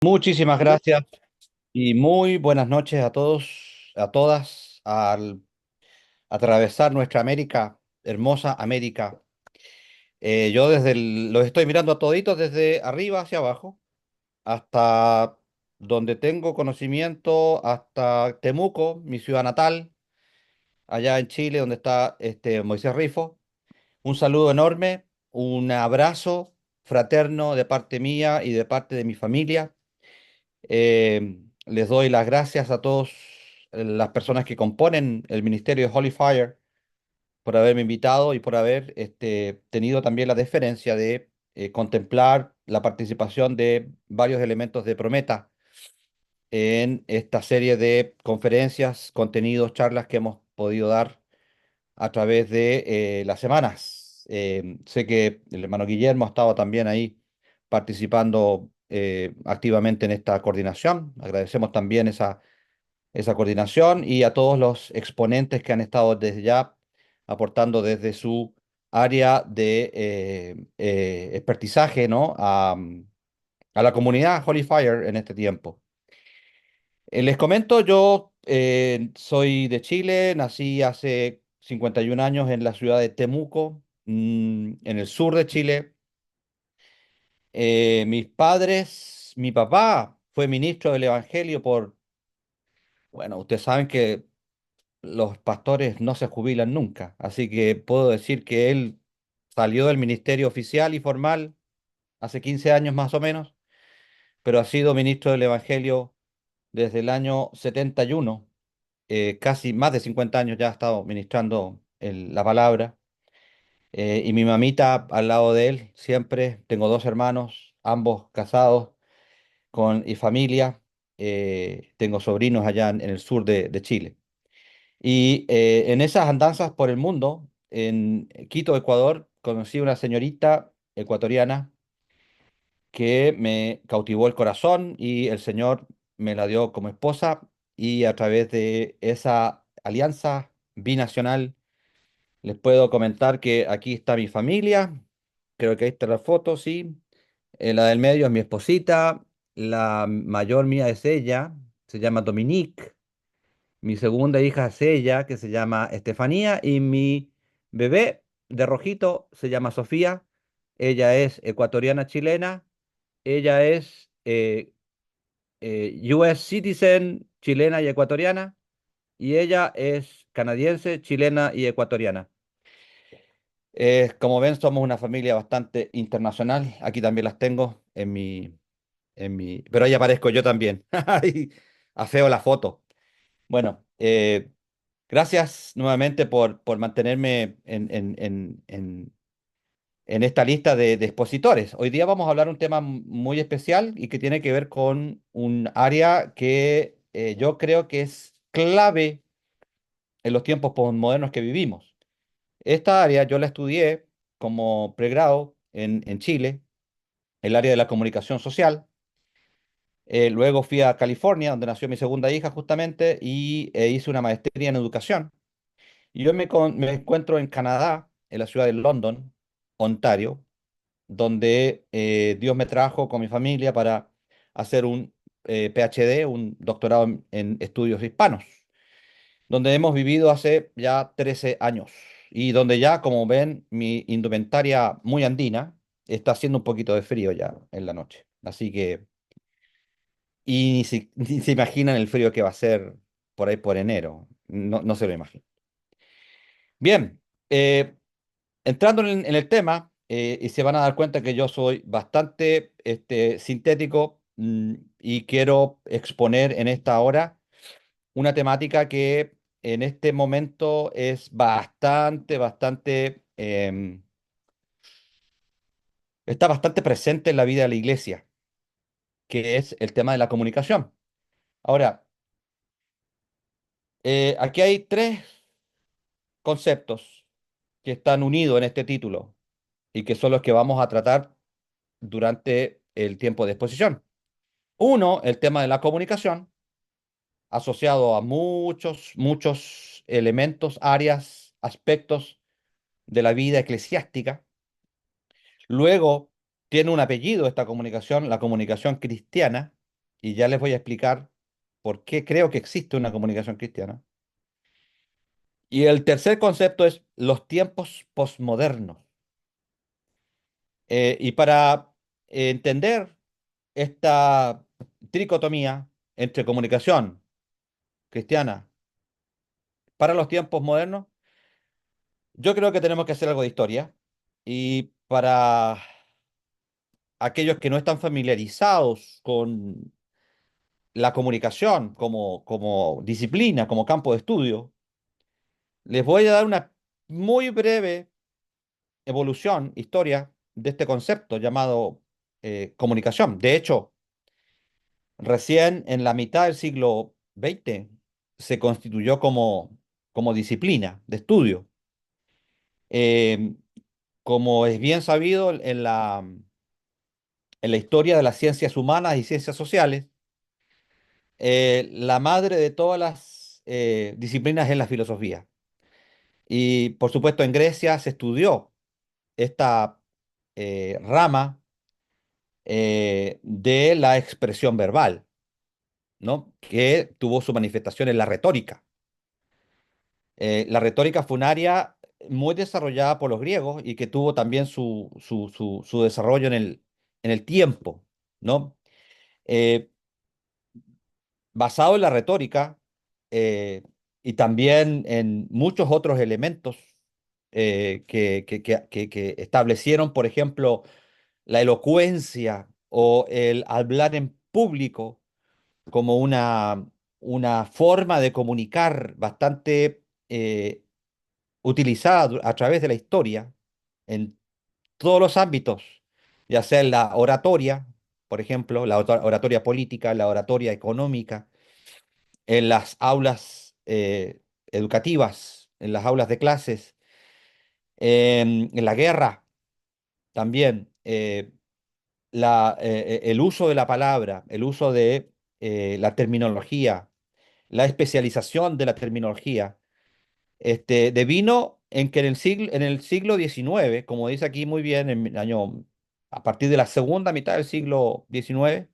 Muchísimas gracias y muy buenas noches a todos, a todas, al atravesar nuestra América, hermosa América. Yo los estoy mirando a toditos desde arriba hacia abajo, hasta donde tengo conocimiento, hasta Temuco, mi ciudad natal, allá en Chile, donde está Moisés Rifo. Un saludo enorme, un abrazo fraterno de parte mía y de parte de mi familia. Les doy las gracias a todas las personas que componen el ministerio de Holy Fire por haberme invitado y por haber tenido también la deferencia de contemplar la participación de varios elementos de Prometa en esta serie de conferencias, contenidos, charlas que hemos podido dar a través de las semanas. Sé que el hermano Guillermo ha estado también ahí participando activamente en esta coordinación. Agradecemos también esa coordinación y a todos los exponentes que han estado desde ya aportando desde su área de expertizaje, ¿no? A la comunidad Holy Fire en este tiempo. Les comento, yo soy de Chile, nací hace 51 años en la ciudad de Temuco, en el sur de Chile. Mis padres, mi papá fue ministro del Evangelio bueno, ustedes saben que los pastores no se jubilan nunca, así que puedo decir que él salió del ministerio oficial y formal hace 15 años más o menos, pero ha sido ministro del Evangelio desde el año 71. Casi más de 50 años ya ha estado ministrando la palabra. Y mi mamita al lado de él, siempre. Tengo dos hermanos, ambos casados y familia. Tengo sobrinos allá en el sur de Chile. Y en esas andanzas por el mundo, en Quito, Ecuador, conocí una señorita ecuatoriana que me cautivó el corazón y el Señor me la dio como esposa y a través de esa alianza binacional les puedo comentar que aquí está mi familia, creo que ahí está la foto, sí. La del medio es mi esposita, la mayor mía es ella, se llama Dominique. Mi segunda hija es ella, que se llama Estefanía, y mi bebé de rojito se llama Sofía. Ella es ecuatoriana chilena, ella es US citizen chilena y ecuatoriana, y ella es canadiense, chilena y ecuatoriana. Como ven, somos una familia bastante internacional. Aquí también las tengo pero ahí aparezco yo también. Ay, afeo la foto. Bueno, gracias nuevamente por mantenerme en esta lista de expositores. Hoy día vamos a hablar un tema muy especial y que tiene que ver con un área que yo creo que es clave en los tiempos postmodernos que vivimos. Esta área yo la estudié como pregrado en Chile, el área de la comunicación social. Luego fui a California, donde nació mi segunda hija justamente, y hice una maestría en educación. Y yo me encuentro en Canadá, en la ciudad de London, Ontario, donde Dios me trajo con mi familia para hacer un PhD, un doctorado en estudios hispanos, donde hemos vivido hace ya 13 años y donde ya, como ven, mi indumentaria muy andina, está haciendo un poquito de frío ya en la noche. Así que, y ni se imaginan el frío que va a ser por ahí por enero, no se lo imaginan. Bien, entrando en el tema, y se van a dar cuenta que yo soy bastante sintético, y quiero exponer en esta hora una temática que en este momento es bastante, está bastante presente en la vida de la iglesia, que es el tema de la comunicación. Ahora, aquí hay tres conceptos que están unidos en este título y que son los que vamos a tratar durante el tiempo de exposición. Uno, el tema de la comunicación, asociado a muchos elementos, áreas, aspectos de la vida eclesiástica. Luego, tiene un apellido esta comunicación, la comunicación cristiana. y ya les voy a explicar por qué creo que existe una comunicación cristiana. Y el tercer concepto es los tiempos posmodernos. Y para entender esta tricotomía entre comunicación cristiana para los tiempos modernos, yo creo que tenemos que hacer algo de historia. Y para aquellos que no están familiarizados con la comunicación como disciplina, como campo de estudio, les voy a dar una muy breve evolución, historia de este concepto llamado comunicación. De hecho, recién en la mitad del siglo XX se constituyó como disciplina de estudio. Eh, Como es bien sabido en la historia de las ciencias humanas y ciencias sociales, la madre de todas las disciplinas es la filosofía. Y por supuesto en Grecia se estudió esta rama de la expresión verbal, ¿no? Que tuvo su manifestación en la retórica. La retórica fue un área muy desarrollada por los griegos y que tuvo también su desarrollo en el tiempo, ¿no? Eh, Basado en la retórica eh, y también en muchos otros elementos que establecieron, por ejemplo, la elocuencia o el hablar en público como una forma de comunicar bastante utilizada a través de la historia en todos los ámbitos, ya sea en la oratoria, por ejemplo, la oratoria política, la oratoria económica, en las aulas educativas, en las aulas de clases, en la guerra también, el uso de la palabra, el uso de la terminología, la especialización de la terminología, devino en que en el siglo XIX, como dice aquí muy bien, a partir de la segunda mitad del siglo XIX,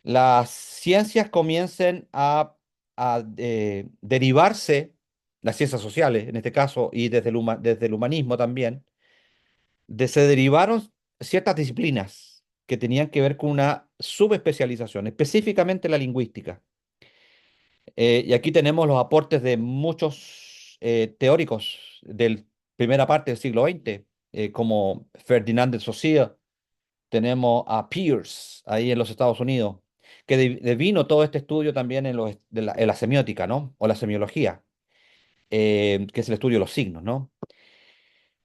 las ciencias comiencen a derivarse, las ciencias sociales en este caso, y desde el humanismo también, se derivaron ciertas disciplinas que tenían que ver con una subespecialización, específicamente la lingüística. Y aquí tenemos los aportes de muchos teóricos de primera parte del siglo XX, como Ferdinand de Saussure. Tenemos a Peirce ahí en los Estados Unidos, que devino todo este estudio también en la semiótica, ¿no? O la semiología, que es el estudio de los signos, ¿no?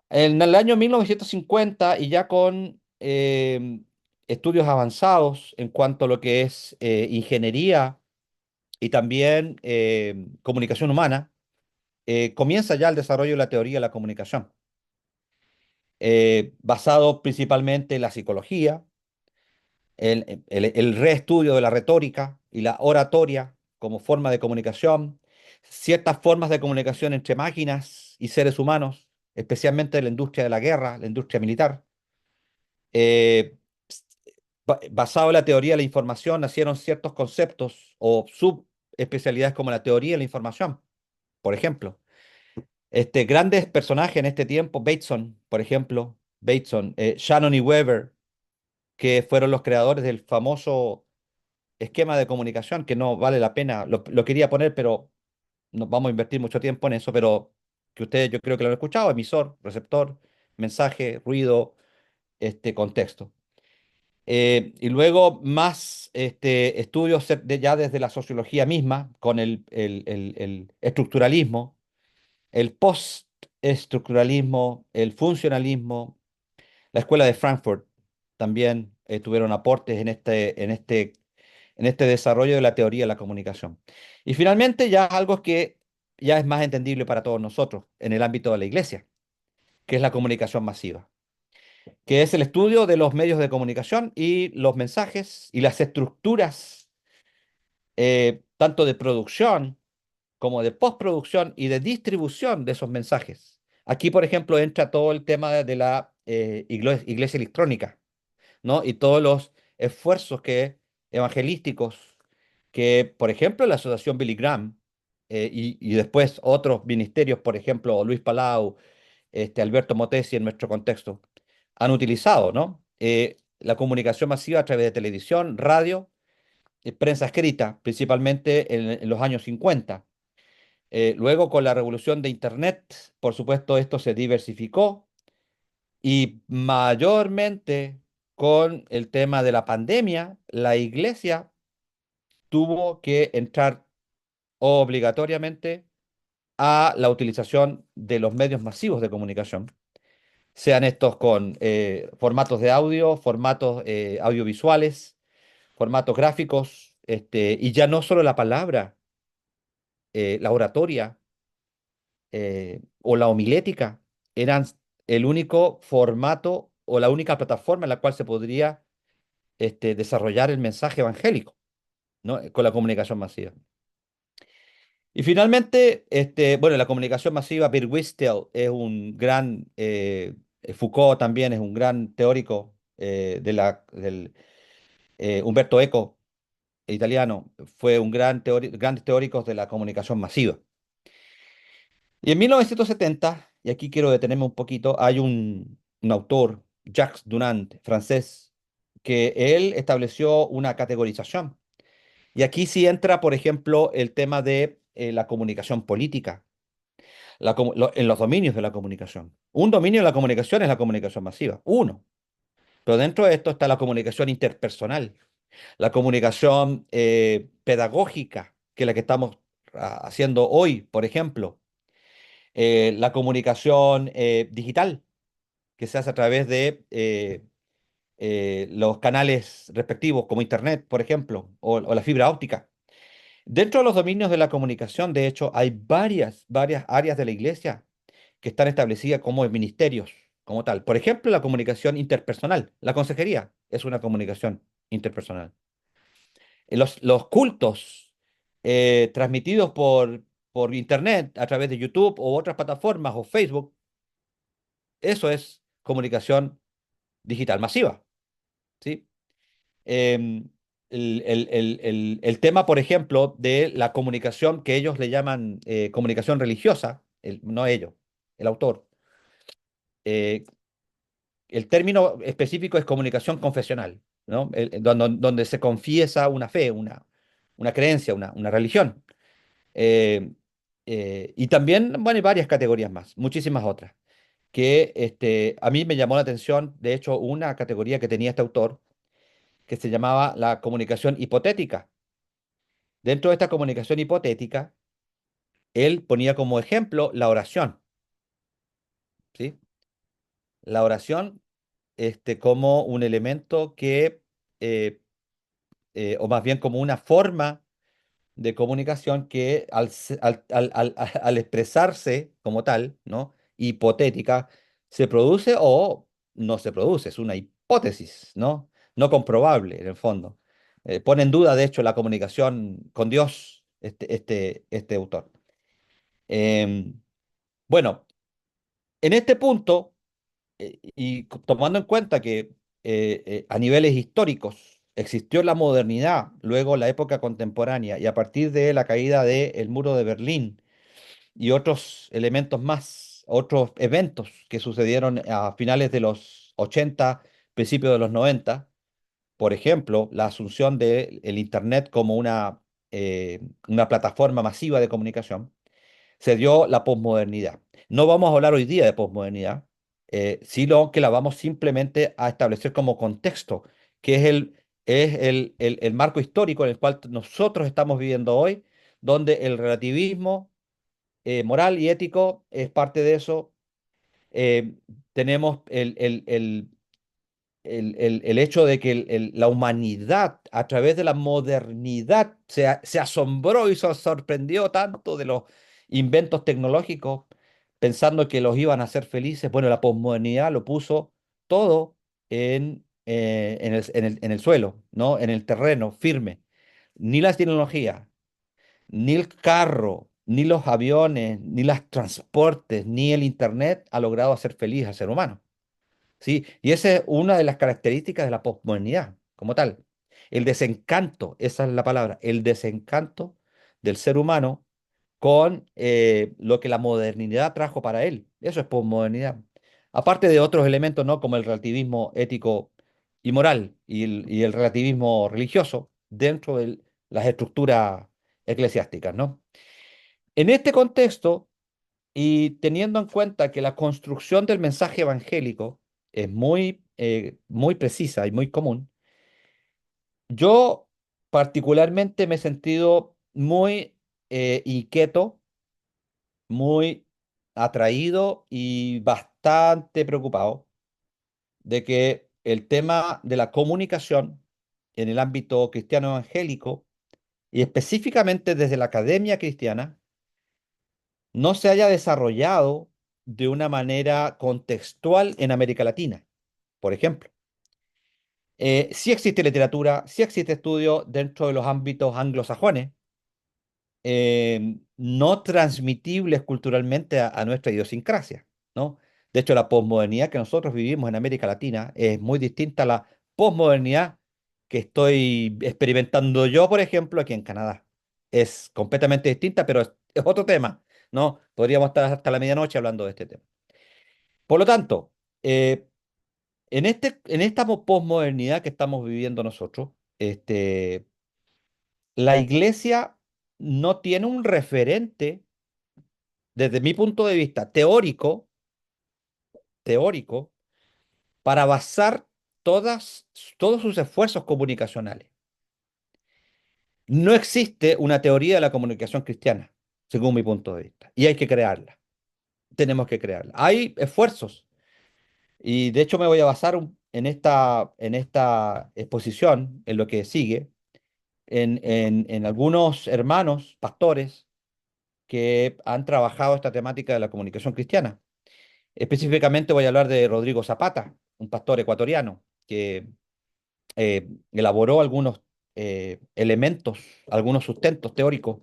En el año 1950 y ya con estudios avanzados en cuanto a lo que es ingeniería y también comunicación humana, comienza ya el desarrollo de la teoría de la comunicación, basado principalmente en la psicología, el reestudio de la retórica y la oratoria como forma de comunicación, ciertas formas de comunicación entre máquinas y seres humanos, especialmente en la industria de la guerra, la industria militar. Eh, Basado en la teoría de la información, nacieron ciertos conceptos o subespecialidades como la teoría de la información, por ejemplo. Grandes personajes en este tiempo, Bateson, por ejemplo, Shannon y Weber, que fueron los creadores del famoso esquema de comunicación, que no vale la pena, lo quería poner, pero no vamos a invertir mucho tiempo en eso, pero que ustedes yo creo que lo han escuchado: emisor, receptor, mensaje, ruido, contexto. Y luego más estudios ya desde la sociología misma, con el estructuralismo, el postestructuralismo, el funcionalismo. La escuela de Frankfurt también tuvieron aportes en este desarrollo de la teoría de la comunicación. Y finalmente ya algo que ya es más entendible para todos nosotros en el ámbito de la iglesia, que es la comunicación masiva, que es el estudio de los medios de comunicación y los mensajes y las estructuras, tanto de producción como de postproducción y de distribución de esos mensajes. Aquí, por ejemplo, entra todo el tema de la iglesia electrónica, ¿no? Y todos los esfuerzos que evangelísticos que, por ejemplo, la Asociación Billy Graham y después otros ministerios, por ejemplo, Luis Palau, Alberto Motesi en nuestro contexto, han utilizado, ¿no? La comunicación masiva a través de televisión, radio, prensa escrita, principalmente en los años 50. Luego, con la revolución de Internet, por supuesto, esto se diversificó y mayormente con el tema de la pandemia, la iglesia tuvo que entrar obligatoriamente a la utilización de los medios masivos de comunicación, sean estos con formatos de audio, formatos audiovisuales, formatos gráficos, y ya no solo la palabra, la oratoria o la homilética eran el único formato o la única plataforma en la cual se podría desarrollar el mensaje evangélico, ¿no? Con la comunicación masiva. Y finalmente, bueno, la comunicación masiva, Bill Wistel es un gran, Foucault también es un gran teórico del Umberto Eco, italiano, fue un grandes teóricos de la comunicación masiva. Y en 1970, y aquí quiero detenerme un poquito, hay un autor, Jacques Dunant, francés, que él estableció una categorización. Y aquí sí entra, por ejemplo, el tema de la comunicación política, en los dominios de la comunicación. Un dominio de la comunicación es la comunicación masiva, uno. Pero dentro de esto está la comunicación interpersonal, la comunicación pedagógica, que es la que estamos haciendo hoy, por ejemplo, la comunicación digital, que se hace a través de los canales respectivos, como Internet, por ejemplo, o la fibra óptica. Dentro de los dominios de la comunicación, de hecho, hay varias áreas de la iglesia que están establecidas como ministerios, como tal. Por ejemplo, la comunicación interpersonal. La consejería es una comunicación interpersonal. Los cultos transmitidos por Internet a través de YouTube o otras plataformas o Facebook, eso es comunicación digital masiva, ¿sí? Em, el tema, por ejemplo, de la comunicación que ellos le llaman comunicación religiosa, no ellos, el autor. eh, el término específico es comunicación confesional, ¿no? Donde se confiesa una fe, una creencia, una religión. Eh, y también, bueno, hay varias categorías más, muchísimas otras, que a mí me llamó la atención, de hecho, una categoría que tenía este autor, que se llamaba la comunicación hipotética. Dentro de esta comunicación hipotética, él ponía como ejemplo la oración, ¿sí? La oración como un elemento que, eh, o más bien como una forma de comunicación que al expresarse como tal, ¿no? Hipotética, se produce o no se produce, es una hipótesis, ¿no? No comprobable en el fondo. Pone en duda, de hecho, la comunicación con Dios, este autor. Em, bueno, en este punto, y tomando en cuenta que a niveles históricos existió la modernidad, luego la época contemporánea, y a partir de la caída del muro de Berlín y otros elementos más, otros eventos que sucedieron a finales de los 80, principios de los 90, por ejemplo, la asunción del Internet como una plataforma masiva de comunicación, se dio la posmodernidad. No vamos a hablar hoy día de posmodernidad, sino que la vamos simplemente a establecer como contexto, que es el marco histórico en el cual nosotros estamos viviendo hoy, donde el relativismo moral y ético es parte de eso. Eh, tenemos el hecho de que la humanidad, a través de la modernidad, se asombró y se sorprendió tanto de los inventos tecnológicos, pensando que los iban a hacer felices. Bueno, la posmodernidad lo puso todo en el suelo, ¿no? En el terreno firme. Ni la tecnología, ni el carro, ni los aviones, ni los transportes, ni el internet ha logrado hacer feliz al ser humano. ¿Sí? Y esa es una de las características de la posmodernidad como tal. el desencanto, esa es la palabra, el desencanto del ser humano con lo que la modernidad trajo para él. Eso es posmodernidad. Aparte de otros elementos, ¿no? Como el relativismo ético y moral y el relativismo religioso dentro de las estructuras eclesiásticas, ¿no? En este contexto, y teniendo en cuenta que la construcción del mensaje evangélico es muy precisa y muy común, yo particularmente me he sentido muy inquieto, muy atraído y bastante preocupado de que el tema de la comunicación en el ámbito cristiano evangélico y específicamente desde la academia cristiana no se haya desarrollado de una manera contextual en América Latina, por ejemplo. Sí existe literatura, sí existe estudio dentro de los ámbitos anglosajones, no transmitibles culturalmente a nuestra idiosincrasia, ¿no? De hecho, la posmodernidad que nosotros vivimos en América Latina es muy distinta a la posmodernidad que estoy experimentando yo, por ejemplo, aquí en Canadá. Es completamente distinta, pero es otro tema, ¿no? Podríamos estar hasta la medianoche hablando de este tema. Por lo tanto, eh, en esta posmodernidad que estamos viviendo nosotros, la iglesia no tiene un referente desde mi punto de vista teórico, para basar todos sus esfuerzos comunicacionales. No existe una teoría de la comunicación cristiana, según mi punto de vista, y hay que crearla. Tenemos que crearla. Hay esfuerzos, y de hecho me voy a basar en esta exposición, en lo que sigue, en algunos hermanos pastores que han trabajado esta temática de la comunicación cristiana. Específicamente voy a hablar de Rodrigo Zapata, un pastor ecuatoriano que elaboró algunos elementos, algunos sustentos teóricos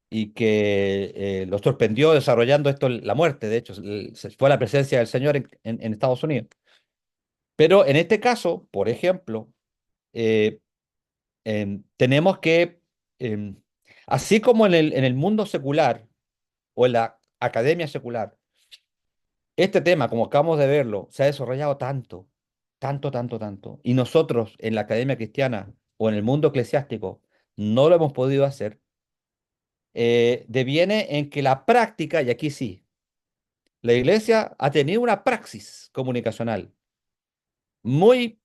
y que lo sorprendió desarrollando esto la muerte. De hecho, se fue a la presencia del Señor en Estados Unidos. Pero en este caso, por ejemplo, eh, tenemos que, em, así como en el mundo secular o en la academia secular, este tema, como acabamos de verlo, se ha desarrollado tanto, tanto, tanto, tanto, y nosotros en la academia cristiana o en el mundo eclesiástico no lo hemos podido hacer, deviene en que la práctica, y aquí sí, la iglesia ha tenido una praxis comunicacional muy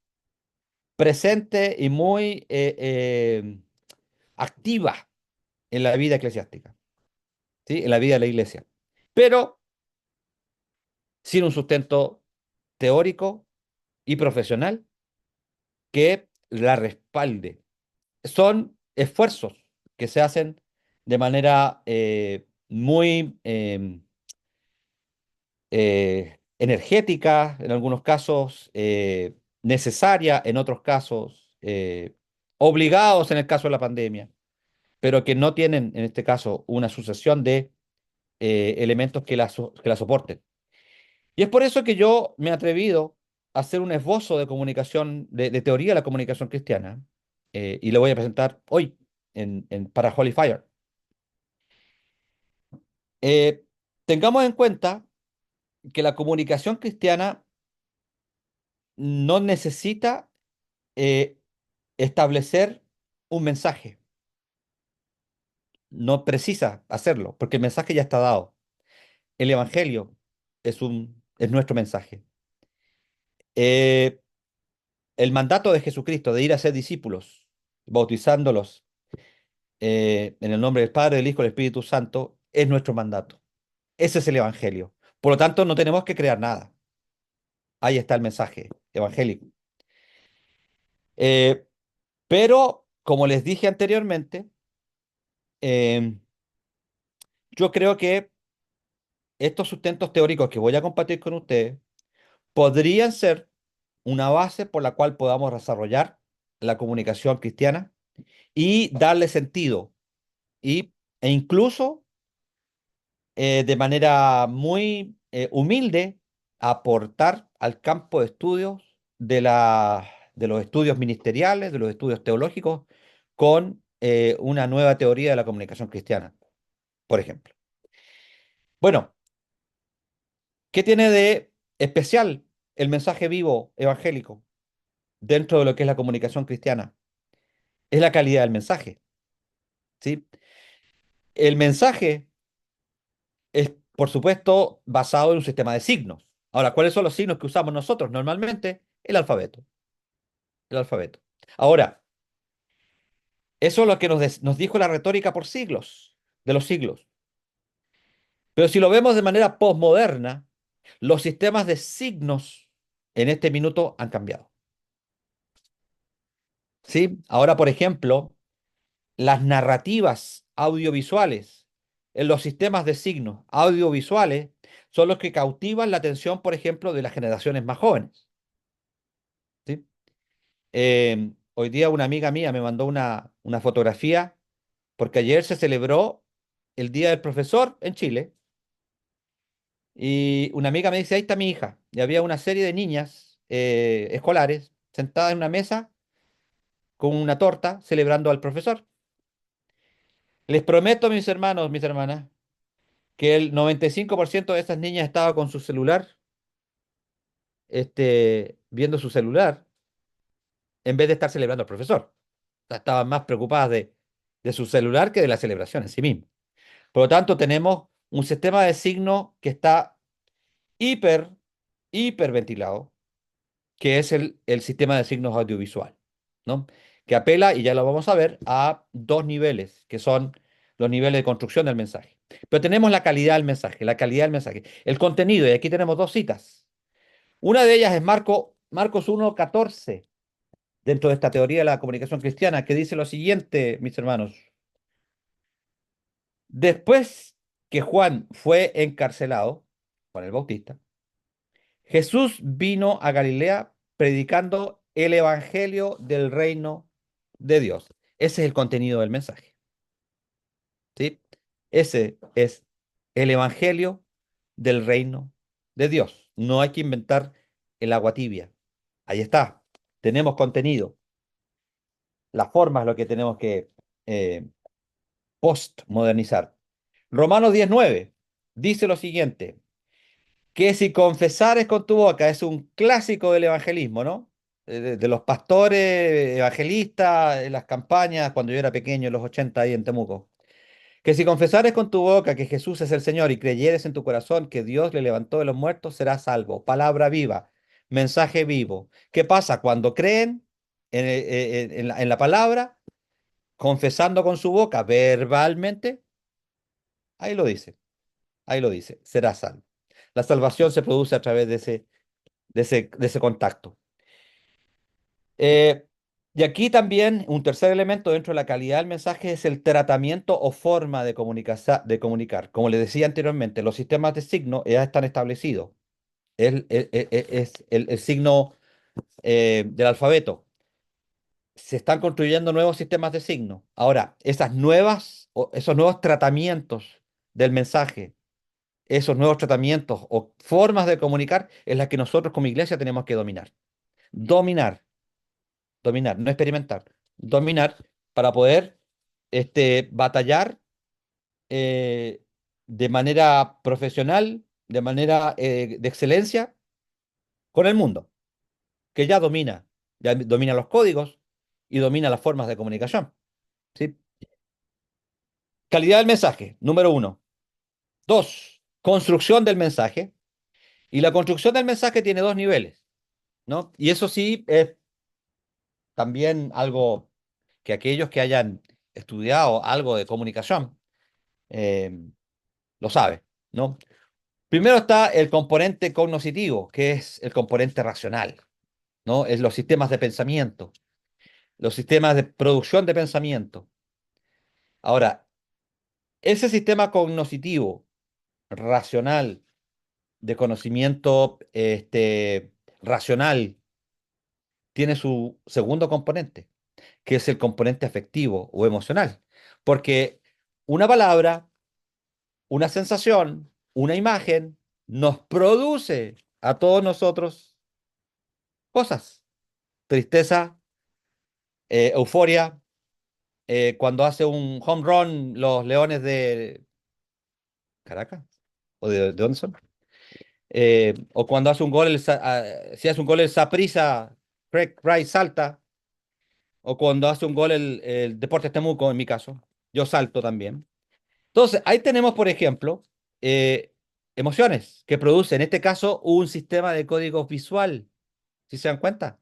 presente y muy activa en la vida eclesiástica, ¿sí? En la vida de la iglesia, pero sin un sustento teórico y profesional que la respalde. Son esfuerzos que se hacen de manera muy energética, en algunos casos, necesaria, en otros casos, obligados en el caso de la pandemia, pero que no tienen, en este caso, una sucesión de elementos que la soporten. Y es por eso que yo me he atrevido a hacer un esbozo de comunicación, de teoría de la comunicación cristiana, y lo voy a presentar hoy para Holy Fire. Eh, Tengamos en cuenta que la comunicación cristiana no necesita eh, establecer un mensaje, no precisa hacerlo, porque el mensaje ya está dado. El Evangelio es nuestro mensaje. Eh, el mandato de Jesucristo de ir a ser discípulos, bautizándolos en el nombre del Padre, del Hijo y del Espíritu Santo, es nuestro mandato. Ese es el Evangelio. Por lo tanto, no tenemos que crear nada. Ahí está el mensaje evangélico. Eh, pero, como les dije anteriormente, eh, yo creo que estos sustentos teóricos que voy a compartir con ustedes podrían ser una base por la cual podamos desarrollar la comunicación cristiana y darle sentido e incluso de manera muy humilde aportar al campo de estudios de los estudios ministeriales, de los estudios teológicos, con una nueva teoría de la comunicación cristiana, por ejemplo. Bueno, ¿qué tiene de especial el mensaje vivo evangélico dentro de lo que es la comunicación cristiana? Es la calidad del mensaje, ¿sí? El mensaje es, por supuesto, basado en un sistema de signos. Ahora, ¿cuáles son los signos que usamos nosotros normalmente? El alfabeto, el alfabeto. Ahora, eso es lo que nos dijo la retórica por siglos, de los siglos. Pero si lo vemos de manera posmoderna, los sistemas de signos en este minuto han cambiado, ¿sí? Ahora, por ejemplo, las narrativas audiovisuales en los sistemas de signos audiovisuales son los que cautivan la atención, por ejemplo, de las generaciones más jóvenes, ¿sí? Hoy día una amiga mía me mandó una fotografía porque ayer se celebró el Día del Profesor en Chile y una amiga me dice, ahí está mi hija. Y había una serie de niñas escolares sentadas en una mesa con una torta celebrando al profesor. Les prometo, mis hermanos, mis hermanas, que el 95% de esas niñas estaba con su celular, viendo su celular, en vez de estar celebrando al profesor. O sea, estaban más preocupadas de su celular que de la celebración en sí misma. Por lo tanto, tenemos un sistema de signos que está hiper, hiperventilado, que es el sistema de signos audiovisual, ¿no? Que apela, y ya lo vamos a ver, a dos niveles, que son los niveles de construcción del mensaje. Pero tenemos la calidad del mensaje, la calidad del mensaje, el contenido, y aquí tenemos dos citas. Una de ellas es Marcos 1:14, dentro de esta teoría de la comunicación cristiana, que dice lo siguiente, mis hermanos. Después que Juan fue encarcelado, Juan el Bautista, Jesús vino a Galilea predicando el evangelio del reino de Dios. Ese es el contenido del mensaje, ¿sí? Ese es el evangelio del reino de Dios. No hay que inventar el agua tibia. Ahí está. Tenemos contenido. La forma es lo que tenemos que eh, postmodernizar. Romanos 19 dice lo siguiente, que si confesares con tu boca, es un clásico del evangelismo, ¿no? De los pastores evangelistas, en las campañas, cuando yo era pequeño, en los 80 ahí en Temuco. Que si confesares con tu boca que Jesús es el Señor y creyeres en tu corazón que Dios le levantó de los muertos, serás salvo. Palabra viva, mensaje vivo. ¿Qué pasa? Cuando creen en la palabra, confesando con su boca verbalmente, ahí lo dice, ahí lo dice, serás salvo. La salvación se produce a través de ese contacto. Eh, y aquí también un tercer elemento dentro de la calidad del mensaje es el tratamiento o forma de comunicar. Como les decía anteriormente, los sistemas de signo ya están establecidos. Es el signo del alfabeto. Se están construyendo nuevos sistemas de signo. Ahora, esos nuevos tratamientos del mensaje, esos nuevos tratamientos o formas de comunicar es las que nosotros como iglesia tenemos que dominar. Dominar. Dominar, no experimentar, dominar para poder batallar de manera profesional, de manera de excelencia con el mundo, que ya domina los códigos y domina las formas de comunicación. ¿Sí? Calidad del mensaje, número uno. Dos, construcción del mensaje. Y la construcción del mensaje tiene dos niveles, ¿no? Y eso sí es también algo que aquellos que hayan estudiado algo de comunicación, eh, lo sabe, ¿no? Primero está el componente cognoscitivo, que es el componente racional, ¿no? Es los sistemas de pensamiento, los sistemas de producción de pensamiento. Ahora, ese sistema cognoscitivo, racional, de conocimiento racional, tiene su segundo componente, que es el componente afectivo o emocional. Porque una palabra, una sensación, una imagen, nos produce a todos nosotros cosas. tristeza, euforia. Cuando hace un home run los Leones de Caracas, ¿o de dónde son? O cuando hace un gol, si hace un gol el Saprissa, Craig Rice salta, o cuando hace un gol el Deportes Temuco, en mi caso, yo salto también. Entonces, ahí tenemos, por ejemplo, eh, emociones que produce, en este caso, un sistema de códigos visual, si se dan cuenta,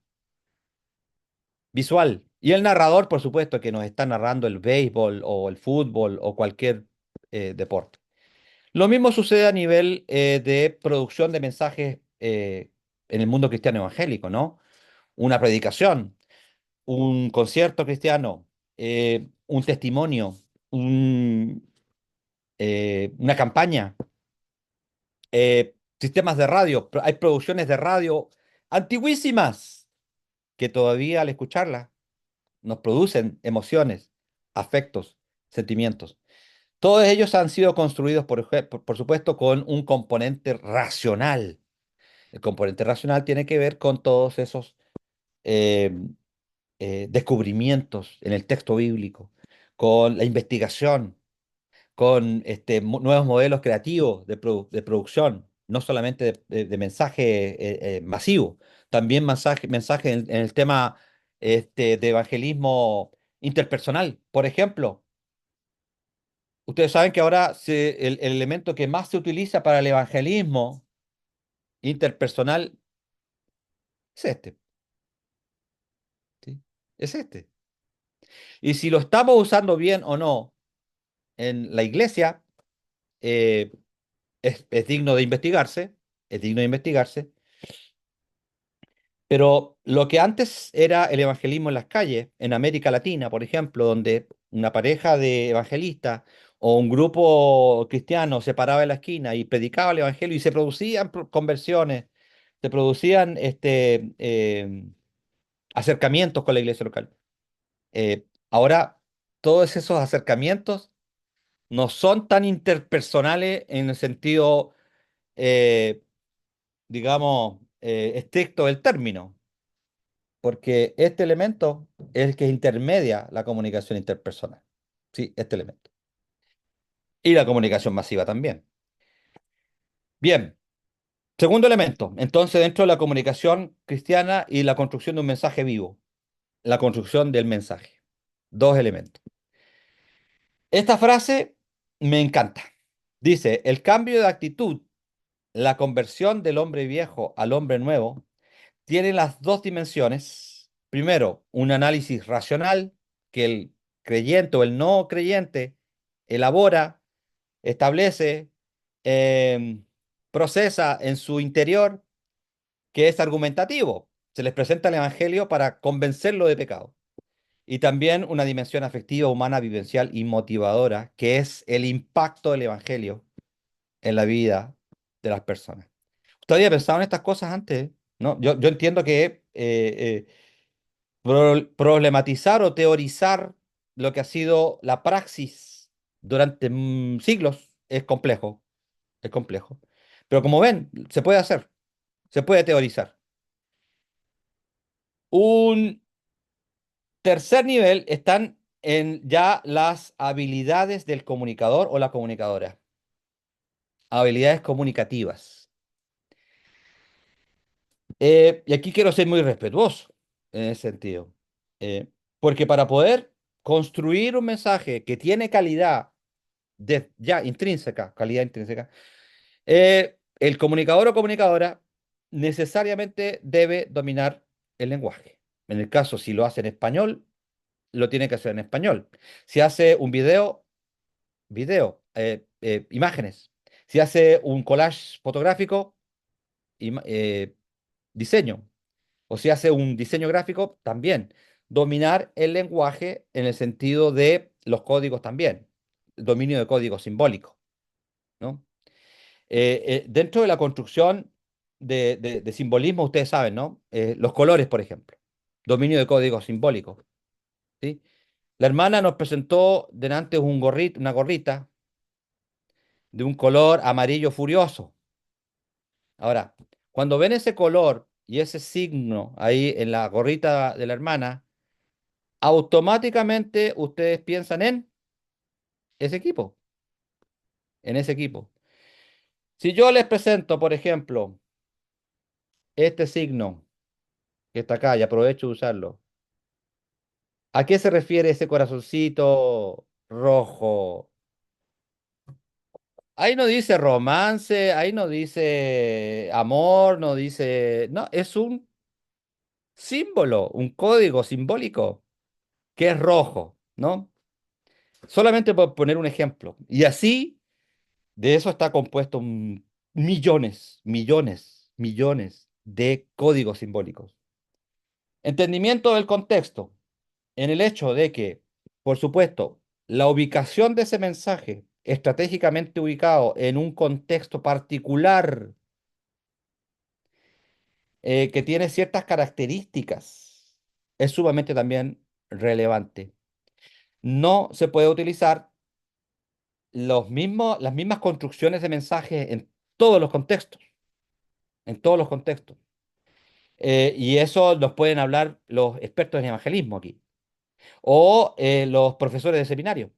visual. Y el narrador, por supuesto, que nos está narrando el béisbol o el fútbol o cualquier deporte. Lo mismo sucede a nivel de producción de mensajes en el mundo cristiano evangélico, ¿no? Una predicación, un concierto cristiano, un testimonio, una campaña, sistemas de radio. Hay producciones de radio antiguísimas que todavía al escucharlas nos producen emociones, afectos, sentimientos. Todos ellos han sido construidos, por supuesto, con un componente racional. El componente racional tiene que ver con todos esos eh, descubrimientos en el texto bíblico, con la investigación, con nuevos modelos creativos de producción, no solamente de mensaje masivo, también mensaje en el tema de evangelismo interpersonal. Por ejemplo, ustedes saben que ahora el elemento que más se utiliza para el evangelismo interpersonal es este, ¿sí? Es este. Y si lo estamos usando bien o no en la iglesia, eh, es digno de investigarse, es digno de investigarse, pero lo que antes era el evangelismo en las calles, en América Latina, por ejemplo, donde una pareja de evangelistas o un grupo cristiano se paraba en la esquina y predicaba el evangelio y se producían conversiones, se producían acercamientos con la iglesia local. Ahora, todos esos acercamientos no son tan interpersonales en el sentido, eh, digamos, estricto del término, porque este elemento es el que intermedia la comunicación interpersonal. Sí, este elemento. Y la comunicación masiva también. Bien, segundo elemento, entonces dentro de la comunicación cristiana y la construcción de un mensaje vivo, la construcción del mensaje. Dos elementos. Esta frase me encanta. Dice, el cambio de actitud, la conversión del hombre viejo al hombre nuevo, tiene las dos dimensiones. Primero, un análisis racional que el creyente o el no creyente elabora, establece, em, procesa en su interior, que es argumentativo. Se les presenta el Evangelio para convencerlo de pecado. Y también una dimensión afectiva, humana, vivencial y motivadora, que es el impacto del Evangelio en la vida de las personas. ¿Usted había pensado en estas cosas antes? ¿No? Yo entiendo que problematizar o teorizar lo que ha sido la praxis durante siglos es complejo, es complejo. Pero como ven, se puede hacer, se puede teorizar. Un tercer nivel están en ya las habilidades del comunicador o la comunicadora, habilidades comunicativas. Y aquí quiero ser muy respetuoso en ese sentido. Eh, Porque para poder construir un mensaje que tiene calidad ya intrínseca, calidad intrínseca, el comunicador o comunicadora necesariamente debe dominar el lenguaje. En el caso, si lo hace en español, lo tiene que hacer en español. Si hace un imágenes. Si hace un collage fotográfico, diseño. O si hace un diseño gráfico, también. Dominar el lenguaje en el sentido de los códigos también. El dominio de código simbólico, ¿no? Dentro de la construcción de simbolismo, ustedes saben, ¿no? Los colores, por ejemplo. Dominio de código simbólico, ¿sí? La hermana nos presentó delante una gorrita de un color amarillo furioso. Ahora, cuando ven ese color y ese signo ahí en la gorrita de la hermana, automáticamente ustedes piensan en ese equipo, en ese equipo. Si yo les presento, por ejemplo, este signo que está acá y aprovecho de usarlo, ¿a qué se refiere ese corazoncito rojo? Ahí no dice romance, ahí no dice amor, no dice... No, es un símbolo, un código simbólico que es rojo, ¿no? Solamente por poner un ejemplo. Y así, de eso está compuesto millones, millones, millones de códigos simbólicos. Entendimiento del contexto en el hecho de que, por supuesto, la ubicación de ese mensaje estratégicamente ubicado en un contexto particular que tiene ciertas características es sumamente también relevante. No se puede utilizar las mismas construcciones de mensajes en todos los contextos, en todos los contextos. Y eso nos pueden hablar los expertos en evangelismo aquí, o los profesores de seminario,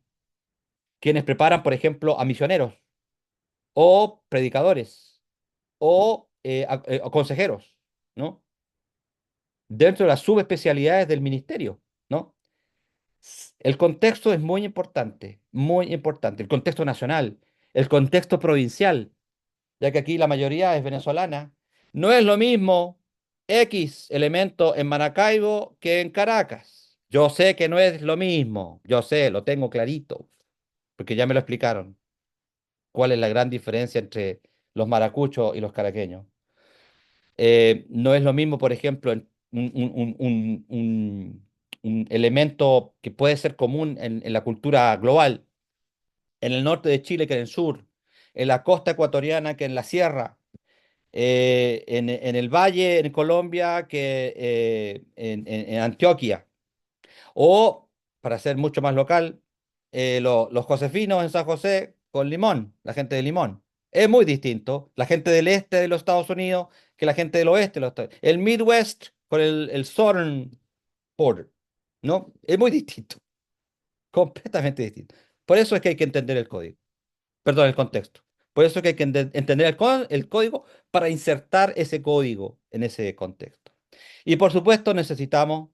quienes preparan, por ejemplo, a misioneros, o predicadores, o consejeros, ¿no? Dentro de las subespecialidades del ministerio, ¿no? El contexto es muy importante, muy importante. El contexto nacional, el contexto provincial, ya que aquí la mayoría es venezolana. No es lo mismo X elemento en Maracaibo que en Caracas. Yo sé que no es lo mismo, yo sé, lo tengo clarito, porque ya me lo explicaron. ¿Cuál es la gran diferencia entre los maracuchos y los caraqueños? No es lo mismo, por ejemplo, un elemento que puede ser común en la cultura global, en el norte de Chile que en el sur, en la costa ecuatoriana que en la sierra, en el valle en Colombia que en Antioquia. O, para ser mucho más local, los josefinos en San José con Limón, la gente de Limón. Es muy distinto la gente del este de los Estados Unidos que la gente del oeste de los Estados Unidos. El Midwest con el Southern Border, ¿no? Es muy distinto, completamente distinto. Por eso es que hay que entender el código, perdón, el contexto. Por eso es que hay que entender el código para insertar ese código en ese contexto. Y por supuesto necesitamos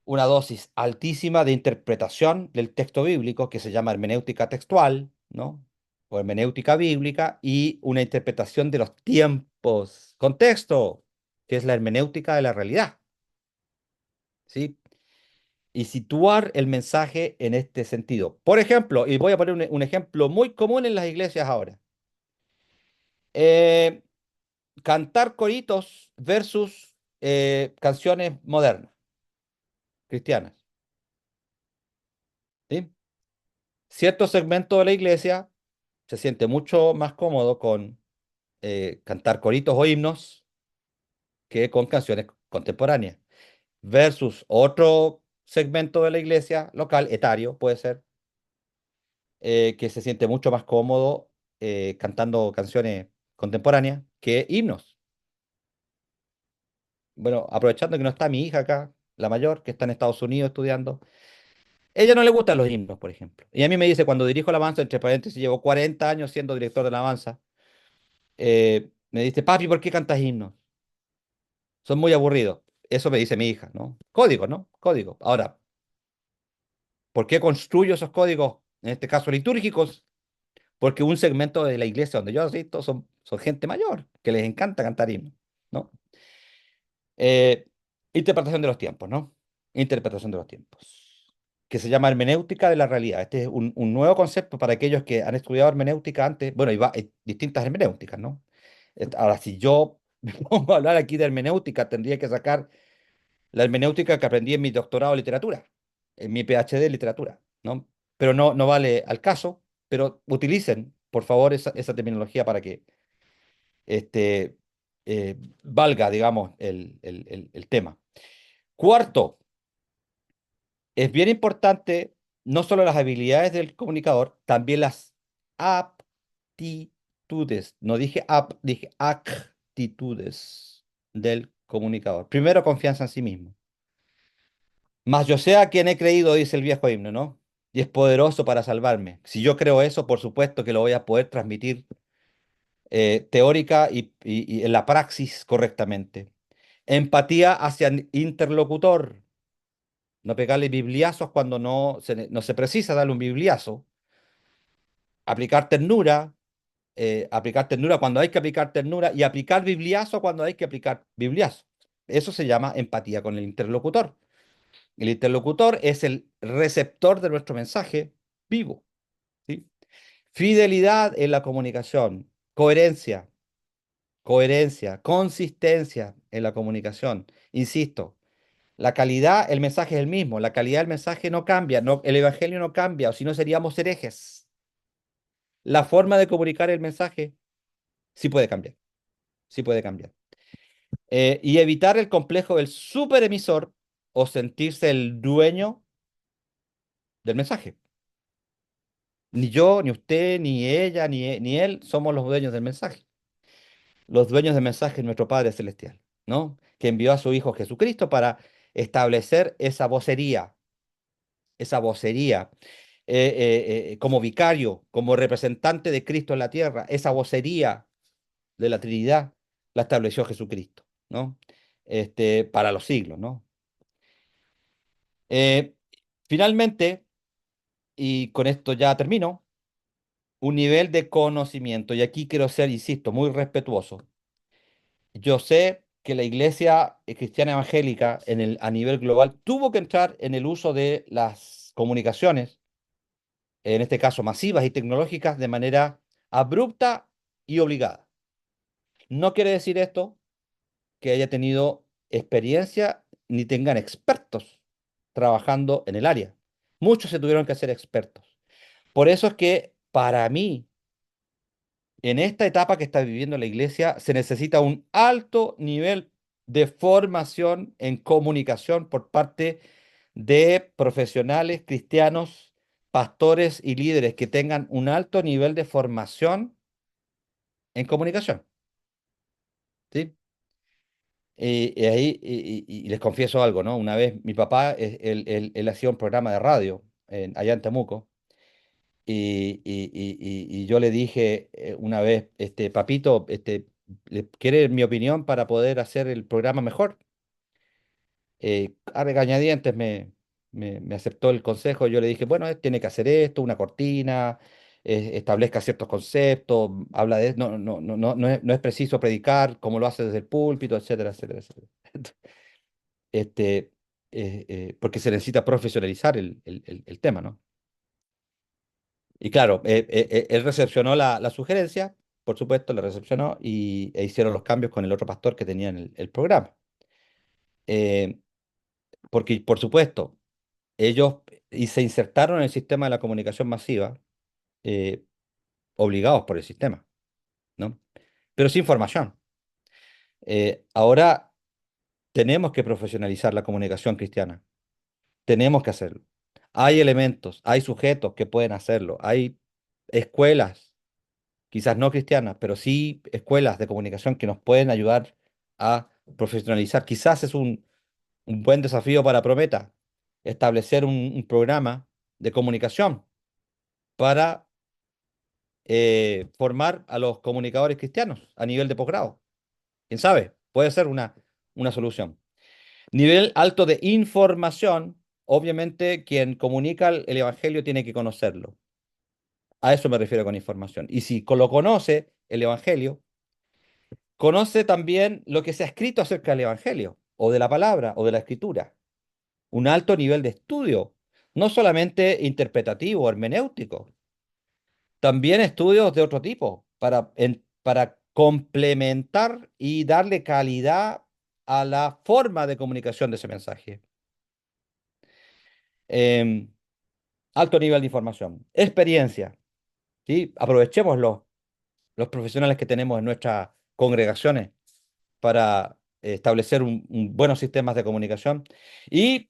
una dosis altísima de interpretación del texto bíblico que se llama hermenéutica textual, ¿no? O hermenéutica bíblica y una interpretación de los tiempos. Contexto, que es la hermenéutica de la realidad, ¿sí? Y situar el mensaje en este sentido. Por ejemplo, y voy a poner un ejemplo muy común en las iglesias ahora. Eh, Cantar coritos versus canciones modernas, cristianas, ¿sí? Cierto segmento de la iglesia se siente mucho más cómodo con cantar coritos o himnos que con canciones contemporáneas, versus otro segmento de la iglesia local, etario puede ser, que se siente mucho más cómodo cantando canciones contemporáneas que himnos. Bueno, aprovechando que no está mi hija acá, la mayor, que está en Estados Unidos estudiando, ella no le gustan los himnos, por ejemplo. Y a mí me dice, cuando dirijo la alabanza, entre paréntesis, llevo 40 años siendo director de la alabanza, me dice, papi, ¿por qué cantas himnos? Son muy aburridos. Eso me dice mi hija, ¿no? Código, ¿no? Código. Ahora, ¿por qué construyo esos códigos, en este caso litúrgicos? Porque un segmento de la iglesia donde yo asisto son gente mayor, que les encanta cantar himnos, ¿no? Eh, Interpretación de los tiempos, ¿no? Interpretación de los tiempos, que se llama hermenéutica de la realidad. Este es un nuevo concepto para aquellos que han estudiado hermenéutica antes. Bueno, hay distintas hermenéuticas, ¿no? Ahora, si yo me pongo a hablar aquí de hermenéutica, tendría que sacar la hermenéutica que aprendí en mi doctorado de literatura, en mi PhD de literatura, ¿no? Pero no vale al caso, pero utilicen, por favor, esa terminología para que este, valga, digamos, el tema. Cuarto, es bien importante no solo las habilidades del comunicador, también las aptitudes. No dije dije actitudes, del comunicador. Primero, confianza en sí mismo. Mas yo sé a quien he creído, dice el viejo himno, ¿no? Y es poderoso para salvarme. Si yo creo eso, por supuesto que lo voy a poder transmitir teórica y en la praxis correctamente. Empatía hacia el interlocutor. No pegarle bibliazos cuando no se precisa darle un bibliazo. Aplicar ternura. Aplicar ternura cuando hay que aplicar ternura y aplicar bibliazo cuando hay que aplicar bibliazo. Eso se llama empatía con el interlocutor. El interlocutor es el receptor de nuestro mensaje vivo, ¿sí? Fidelidad en la comunicación, coherencia, consistencia en la comunicación. Insisto, la calidad, el mensaje es el mismo, la calidad del mensaje no cambia, el evangelio no cambia, o si no seríamos herejes. La forma de comunicar el mensaje sí puede cambiar, sí puede cambiar. Y evitar el complejo del superemisor o sentirse el dueño del mensaje. Ni yo, ni usted, ni ella, ni él somos los dueños del mensaje. Los dueños del mensaje es nuestro Padre Celestial, ¿no? Que envió a su Hijo Jesucristo para establecer esa vocería, como vicario, como representante de Cristo en la tierra, esa vocería de la Trinidad la estableció Jesucristo, ¿no? Para los siglos, ¿no? Eh, Finalmente, y con esto ya termino, un nivel de conocimiento, y aquí quiero ser, insisto, muy respetuoso. Yo sé que la iglesia cristiana evangélica a nivel global tuvo que entrar en el uso de las comunicaciones, en este caso masivas y tecnológicas, de manera abrupta y obligada. No quiere decir esto que haya tenido experiencia ni tengan expertos trabajando en el área. Muchos se tuvieron que hacer expertos. Por eso es que para mí, en esta etapa que está viviendo la iglesia, se necesita un alto nivel de formación en comunicación por parte de profesionales cristianos, pastores y líderes que tengan un alto nivel de formación en comunicación, ¿sí? Y les confieso algo, ¿no? Una vez mi papá, él hacía un programa de radio allá en Temuco. Y yo le dije una vez, papito, ¿quiere mi opinión para poder hacer el programa mejor? A regañadientes me aceptó el consejo. Yo le dije, bueno, tiene que hacer esto, una cortina, establezca ciertos conceptos, habla de, no es preciso predicar como lo hace desde el púlpito, etcétera, etcétera, etcétera. Este, Porque se necesita profesionalizar el tema, ¿no? Y claro, él recepcionó la sugerencia, por supuesto, la recepcionó e hicieron los cambios con el otro pastor que tenía en el programa. Eh, Porque, por supuesto, ellos se insertaron en el sistema de la comunicación masiva, eh, obligados por el sistema, ¿no? Pero sin formación. Ahora tenemos que profesionalizar la comunicación cristiana. Tenemos que hacerlo. Hay elementos, hay sujetos que pueden hacerlo, hay escuelas quizás no cristianas, pero sí escuelas de comunicación que nos pueden ayudar a profesionalizar. Quizás es un buen desafío para Prometa, establecer un programa de comunicación para formar a los comunicadores cristianos a nivel de posgrado. ¿Quién sabe? Puede ser una solución. Nivel alto de información, obviamente quien comunica el Evangelio tiene que conocerlo. A eso me refiero con información. Y si lo conoce el Evangelio, conoce también lo que se ha escrito acerca del Evangelio, o de la palabra, o de la escritura. Un alto nivel de estudio, no solamente interpretativo, hermenéutico, también estudios de otro tipo, para complementar y darle calidad a la forma de comunicación de ese mensaje. Em, Alto nivel de información. Experiencia, ¿sí? Aprovechemos los profesionales que tenemos en nuestras congregaciones para establecer buenos sistemas de comunicación. Y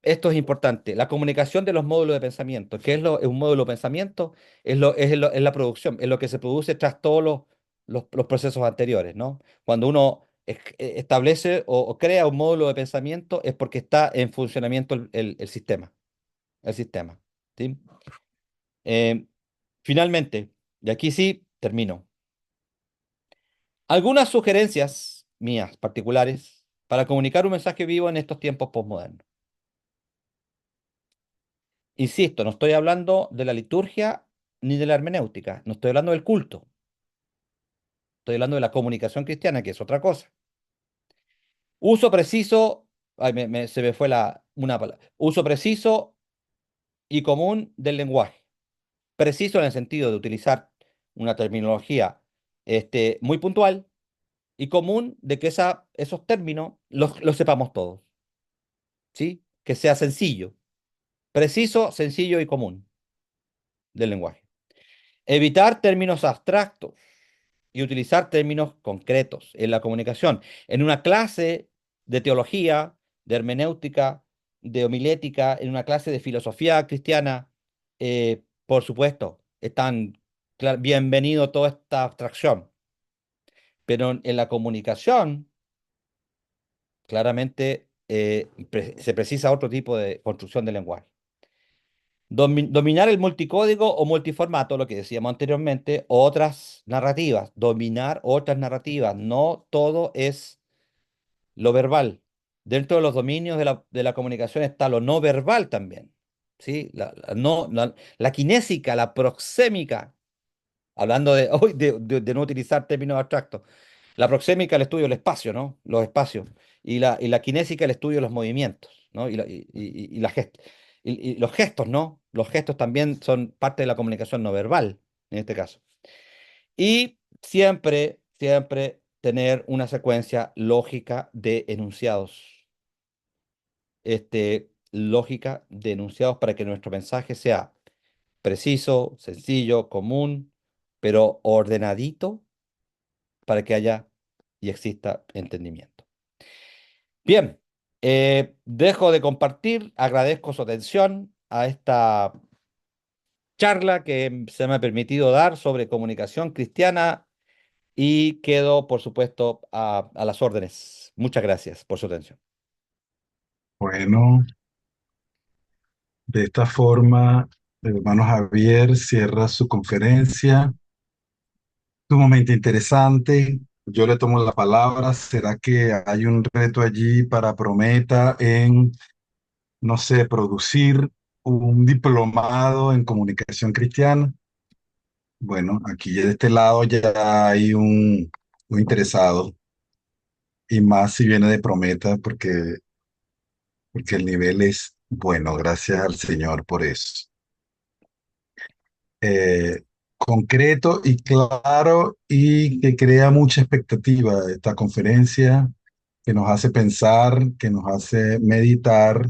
esto es importante, la comunicación de los módulos de pensamiento. ¿Qué es un módulo de pensamiento? Es la producción, es lo que se produce tras todos los procesos anteriores, ¿no? Cuando uno establece o crea un módulo de pensamiento, es porque está en funcionamiento el sistema, el sistema, ¿sí? Eh, Finalmente, y aquí sí termino, algunas sugerencias mías particulares para comunicar un mensaje vivo en estos tiempos postmodernos. Insisto, no estoy hablando de la liturgia ni de la hermenéutica, no estoy hablando del culto, estoy hablando de la comunicación cristiana, que es otra cosa. Uso preciso, ay, se me fue una palabra, uso preciso y común del lenguaje. Preciso en el sentido de utilizar una terminología muy puntual y común de que esos términos los sepamos todos, ¿sí? Que sea sencillo, preciso, sencillo y común del lenguaje. Evitar términos abstractos y utilizar términos concretos en la comunicación. En una clase de teología, de hermenéutica, de homilética, en una clase de filosofía cristiana, por supuesto, están bienvenido toda esta abstracción, pero en la comunicación, claramente, se precisa otro tipo de construcción del lenguaje. Dominar el multicódigo o multiformato, lo que decíamos anteriormente, otras narrativas, dominar otras narrativas, no todo es lo verbal. Dentro de los dominios de la comunicación está lo no verbal también, ¿sí? La kinésica, la proxémica, hablando hoy de no utilizar términos abstractos. La proxémica, el estudio del espacio, ¿no? Los espacios. Y la kinésica, el estudio de los movimientos, ¿no? Y los gestos, ¿no? Los gestos también son parte de la comunicación no verbal, en este caso. Y siempre, siempre tener una secuencia lógica de enunciados. Lógica de enunciados para que nuestro mensaje sea preciso, sencillo, común, pero ordenadito para que haya y exista entendimiento. Bien, dejo de compartir, agradezco su atención a esta charla que se me ha permitido dar sobre comunicación cristiana y quedo, por supuesto, a las órdenes. Muchas gracias por su atención. Bueno, de esta forma, el hermano Javier cierra su conferencia, sumamente interesante. Yo le tomo la palabra. ¿Será que hay un reto allí para Prometa en, no sé, producir un diplomado en comunicación cristiana? Bueno, aquí de este lado ya hay un interesado, y más si viene de Prometa, porque el nivel es bueno. Gracias al Señor por eso. eh, Concreto y claro, y que crea mucha expectativa esta conferencia, que nos hace pensar, que nos hace meditar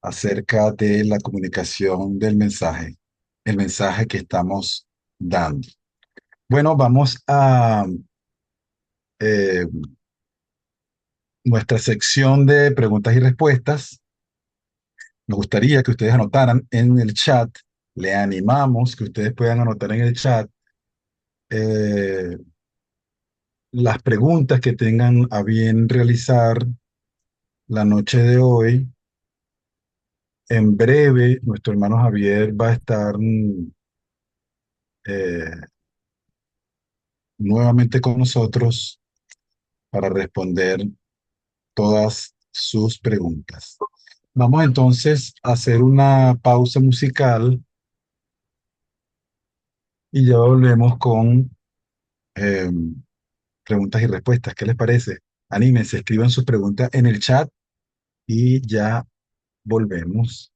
acerca de la comunicación del mensaje, el mensaje que estamos dando. Bueno, vamos a eh, nuestra sección de preguntas y respuestas. Nos gustaría que ustedes anotaran en el chat. Le animamos que ustedes puedan anotar en el chat eh, las preguntas que tengan a bien realizar la noche de hoy. En breve, nuestro hermano Javier va a estar eh, nuevamente con nosotros para responder todas sus preguntas. Vamos entonces a hacer una pausa musical y ya volvemos con eh, preguntas y respuestas. ¿Qué les parece? Anímense, escriban sus preguntas en el chat y ya volvemos.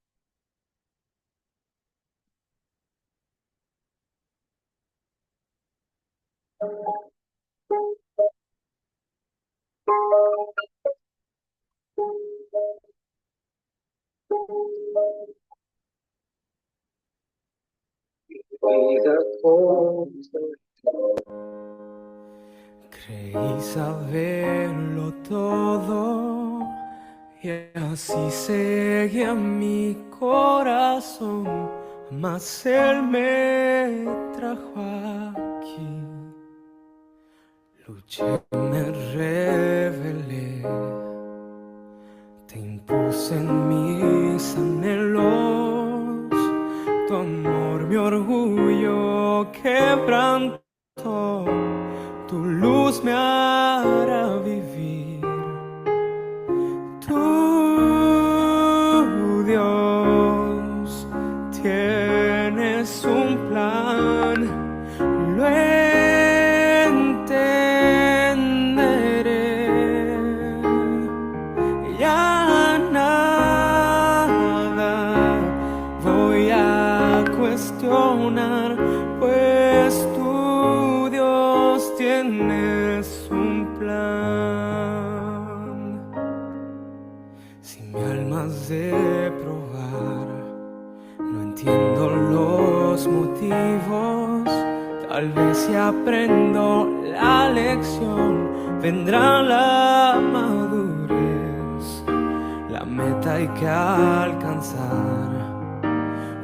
Creí saberlo todo y así seguía mi corazón, mas él me trajo aquí. Luché, me rebelé, te impuse en mis anhelos, tu amor, mi orgullo quebrantó, tu luz me hará vivir. Tú, Dios, tienes un plan, lo entenderé. Ya nada voy a cuestionar, pues tú, Dios, tienes un plan. Si mi alma has de probar, no entiendo los motivos. Tal vez si aprendo la lección, vendrá la madurez. La meta hay que alcanzar,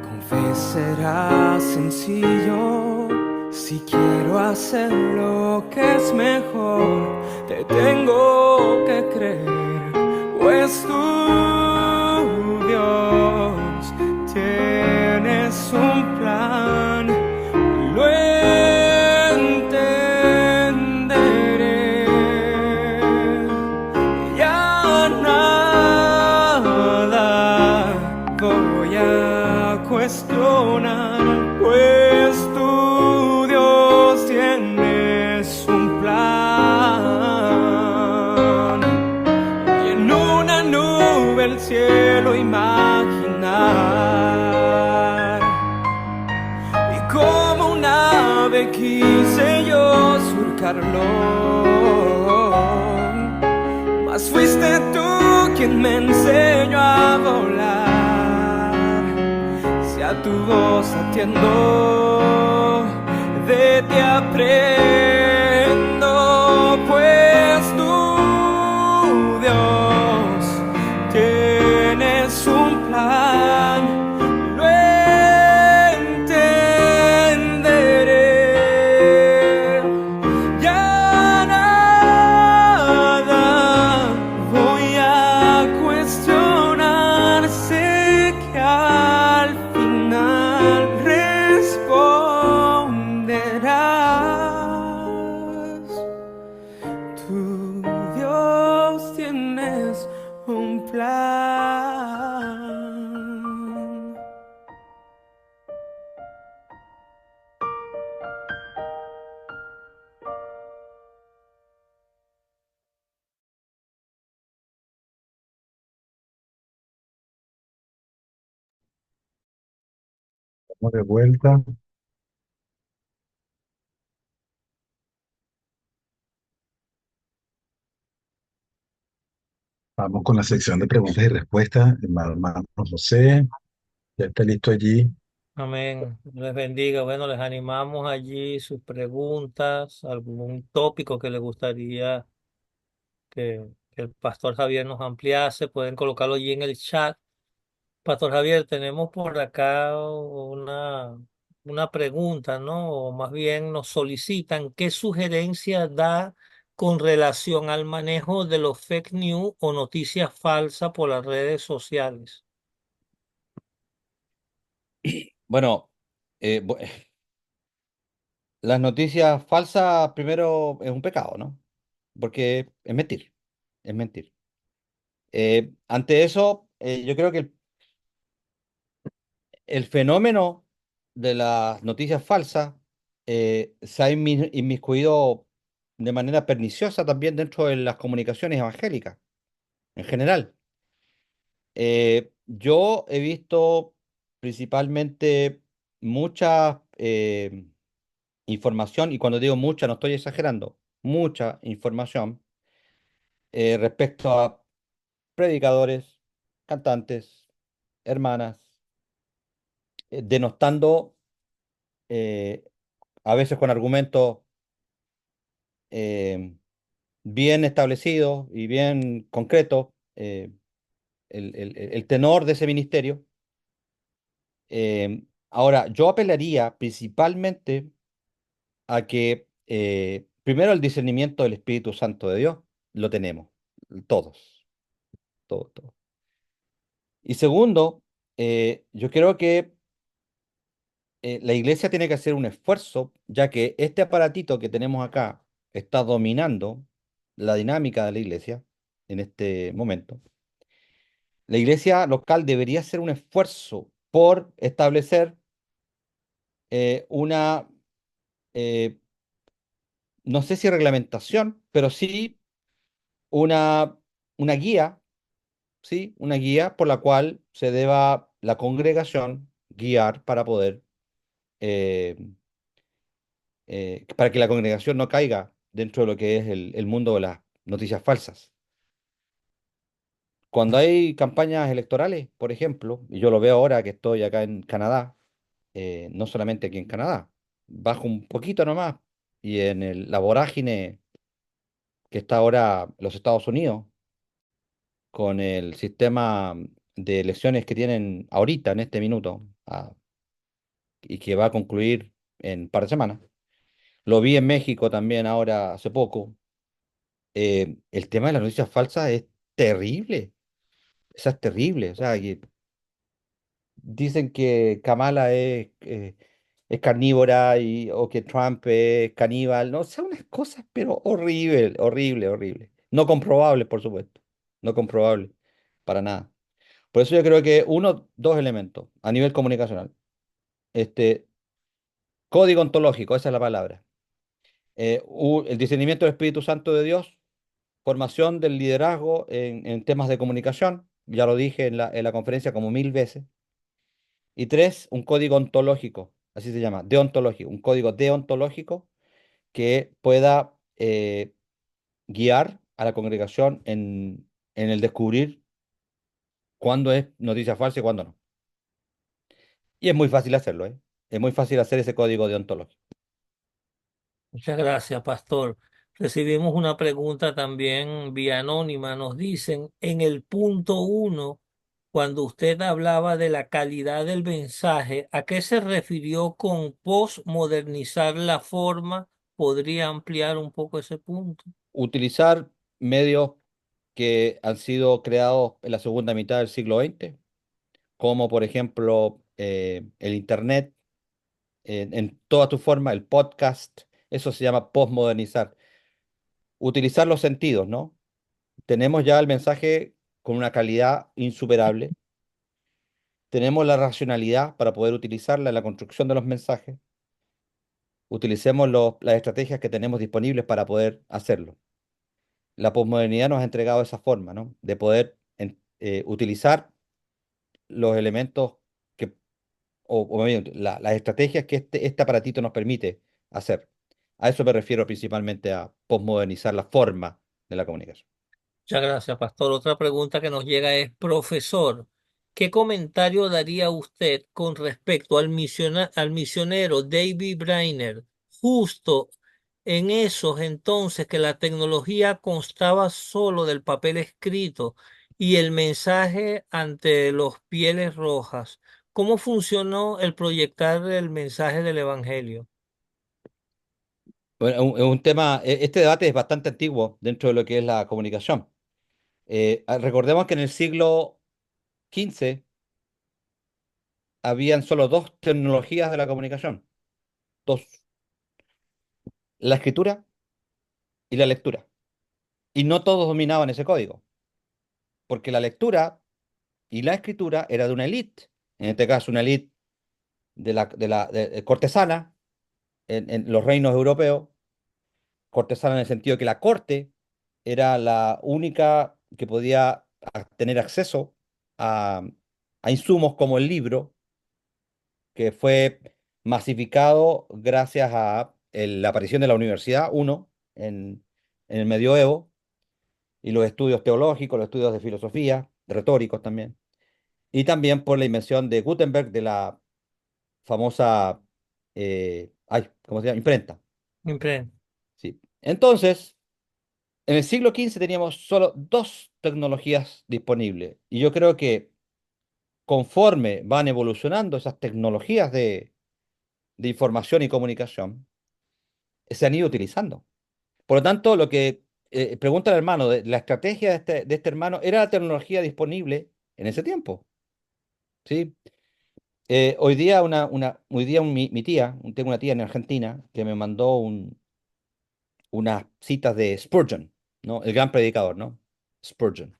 con fe será sencillo. Si quiero hacer lo que es mejor, te tengo que creer, pues tú, Dios, tienes un plan, lo entenderé. Ya nada voy a cuestionar, pues tú, Dios, tienes un plan. Y en una nube el cielo imaginar, y como un ave quise yo surcarlo, mas fuiste tú quien me enseñó a volar. Si a tu voz atiendo, de ti aprendo, pues tú, Dios, tienes un plan, lo entenderé. Ya nada voy a cuestionar, sé que al final responderás. Tú, Dios, tienes un plan. Estamos de vuelta. Vamos con la sección de preguntas y respuestas. Hermano José, ya está listo allí. Amén. Les bendiga. Bueno, les animamos allí sus preguntas, algún tópico que les gustaría que el pastor Javier nos ampliase. Pueden colocarlo allí en el chat. Pastor Javier, tenemos por acá una pregunta, ¿no? O más bien nos solicitan qué sugerencia da con relación al manejo de los fake news o noticias falsas por las redes sociales. Bueno, las noticias falsas primero es un pecado, ¿no? Porque es mentir, es mentir. Ante eso, yo creo que el fenómeno de las noticias falsas se ha inmiscuido de manera perniciosa también dentro de las comunicaciones evangélicas en general. Yo he visto principalmente mucha información, y cuando digo mucha no estoy exagerando, mucha información respecto a predicadores, cantantes, hermanas, denostando eh, a veces con argumentos eh, bien establecidos y bien concretos el tenor de ese ministerio. Ahora, yo apelaría principalmente a que primero el discernimiento del Espíritu Santo de Dios, lo tenemos, todos, todos, todos. Y segundo, yo creo que la iglesia tiene que hacer un esfuerzo, ya que este aparatito que tenemos acá está dominando la dinámica de la iglesia en este momento. La iglesia local debería hacer un esfuerzo por establecer una, eh, no sé si reglamentación, pero sí una, una guía, ¿sí? Una guía por la cual se deba la congregación guiar para poder, eh, para que la congregación no caiga dentro de lo que es el mundo de las noticias falsas. Cuando hay campañas electorales, por ejemplo, y yo lo veo ahora que estoy acá en Canadá, no solamente aquí en Canadá, bajo un poquito nomás, y en la vorágine que está ahora en los Estados Unidos, con el sistema de elecciones que tienen ahorita, en este minuto, y que va a concluir en un par de semanas. Lo vi en México también ahora hace poco. El tema de las noticias falsas es terrible. Esa es terrible. O sea, que dicen que Kamala es carnívora o que Trump es caníbal. No, son unas cosas, pero horrible, horrible, horrible. No comprobables, por supuesto. No comprobables, para nada. Por eso yo creo que uno, dos elementos a nivel comunicacional. Este, código ontológico, esa es la palabra. El discernimiento del Espíritu Santo de Dios, formación del liderazgo en temas de comunicación, ya lo dije en la conferencia como 1000 veces. Y tres, un código ontológico, así se llama, deontológico, un código deontológico que pueda guiar a la congregación en el descubrir cuándo es noticia falsa y cuándo no. Y es muy fácil hacerlo, ¿eh? Es muy fácil hacer ese código deontológico. Muchas gracias, pastor. Recibimos una pregunta también vía anónima. Nos dicen, en el punto uno, cuando usted hablaba de la calidad del mensaje, ¿a qué se refirió con posmodernizar la forma? ¿Podría ampliar un poco ese punto? Utilizar medios que han sido creados en la segunda mitad del siglo XX, como por ejemplo el Internet, en toda tu forma, el podcast, eso se llama postmodernizar. Utilizar los sentidos, ¿no? Tenemos ya el mensaje con una calidad insuperable, tenemos la racionalidad para poder utilizarla en la construcción de los mensajes, utilicemos las estrategias que tenemos disponibles para poder hacerlo. La posmodernidad nos ha entregado esa forma, ¿no? De poder utilizar los elementos que, o más bien, las estrategias que este aparatito nos permite hacer. A eso me refiero principalmente a posmodernizar la forma de la comunicación. Muchas gracias, pastor. Otra pregunta que nos llega es, profesor, ¿qué comentario daría usted con respecto al misionero David Brainerd, justo en esos entonces que la tecnología constaba solo del papel escrito y el mensaje ante los pieles rojas? ¿Cómo funcionó el proyectar el mensaje del Evangelio? Bueno, es un tema, este debate es bastante antiguo dentro de lo que es la comunicación. Recordemos que en el siglo XV habían solo dos tecnologías de la comunicación, dos, la escritura y la lectura. Y no todos dominaban ese código, porque la lectura y la escritura era de una élite, en este caso una élite cortesana en los reinos europeos, cortesana en el sentido de que la corte era la única que podía tener acceso a, a insumos como el libro, que fue masificado gracias a la aparición de la universidad, uno, en el medioevo, y los estudios teológicos, los estudios de filosofía, retóricos también, y también por la invención de Gutenberg de la famosa, ¿cómo se llama? Imprenta. Imprenta. Sí. Entonces, en el siglo XV teníamos solo dos tecnologías disponibles, y yo creo que conforme van evolucionando esas tecnologías de información y comunicación, se han ido utilizando. Por lo tanto, lo que pregunta el hermano, la estrategia de este hermano era la tecnología disponible en ese tiempo, ¿sí? Hoy día, mi tía, tengo una tía en Argentina que me mandó unas citas de Spurgeon, ¿no? El gran predicador, ¿no? Spurgeon.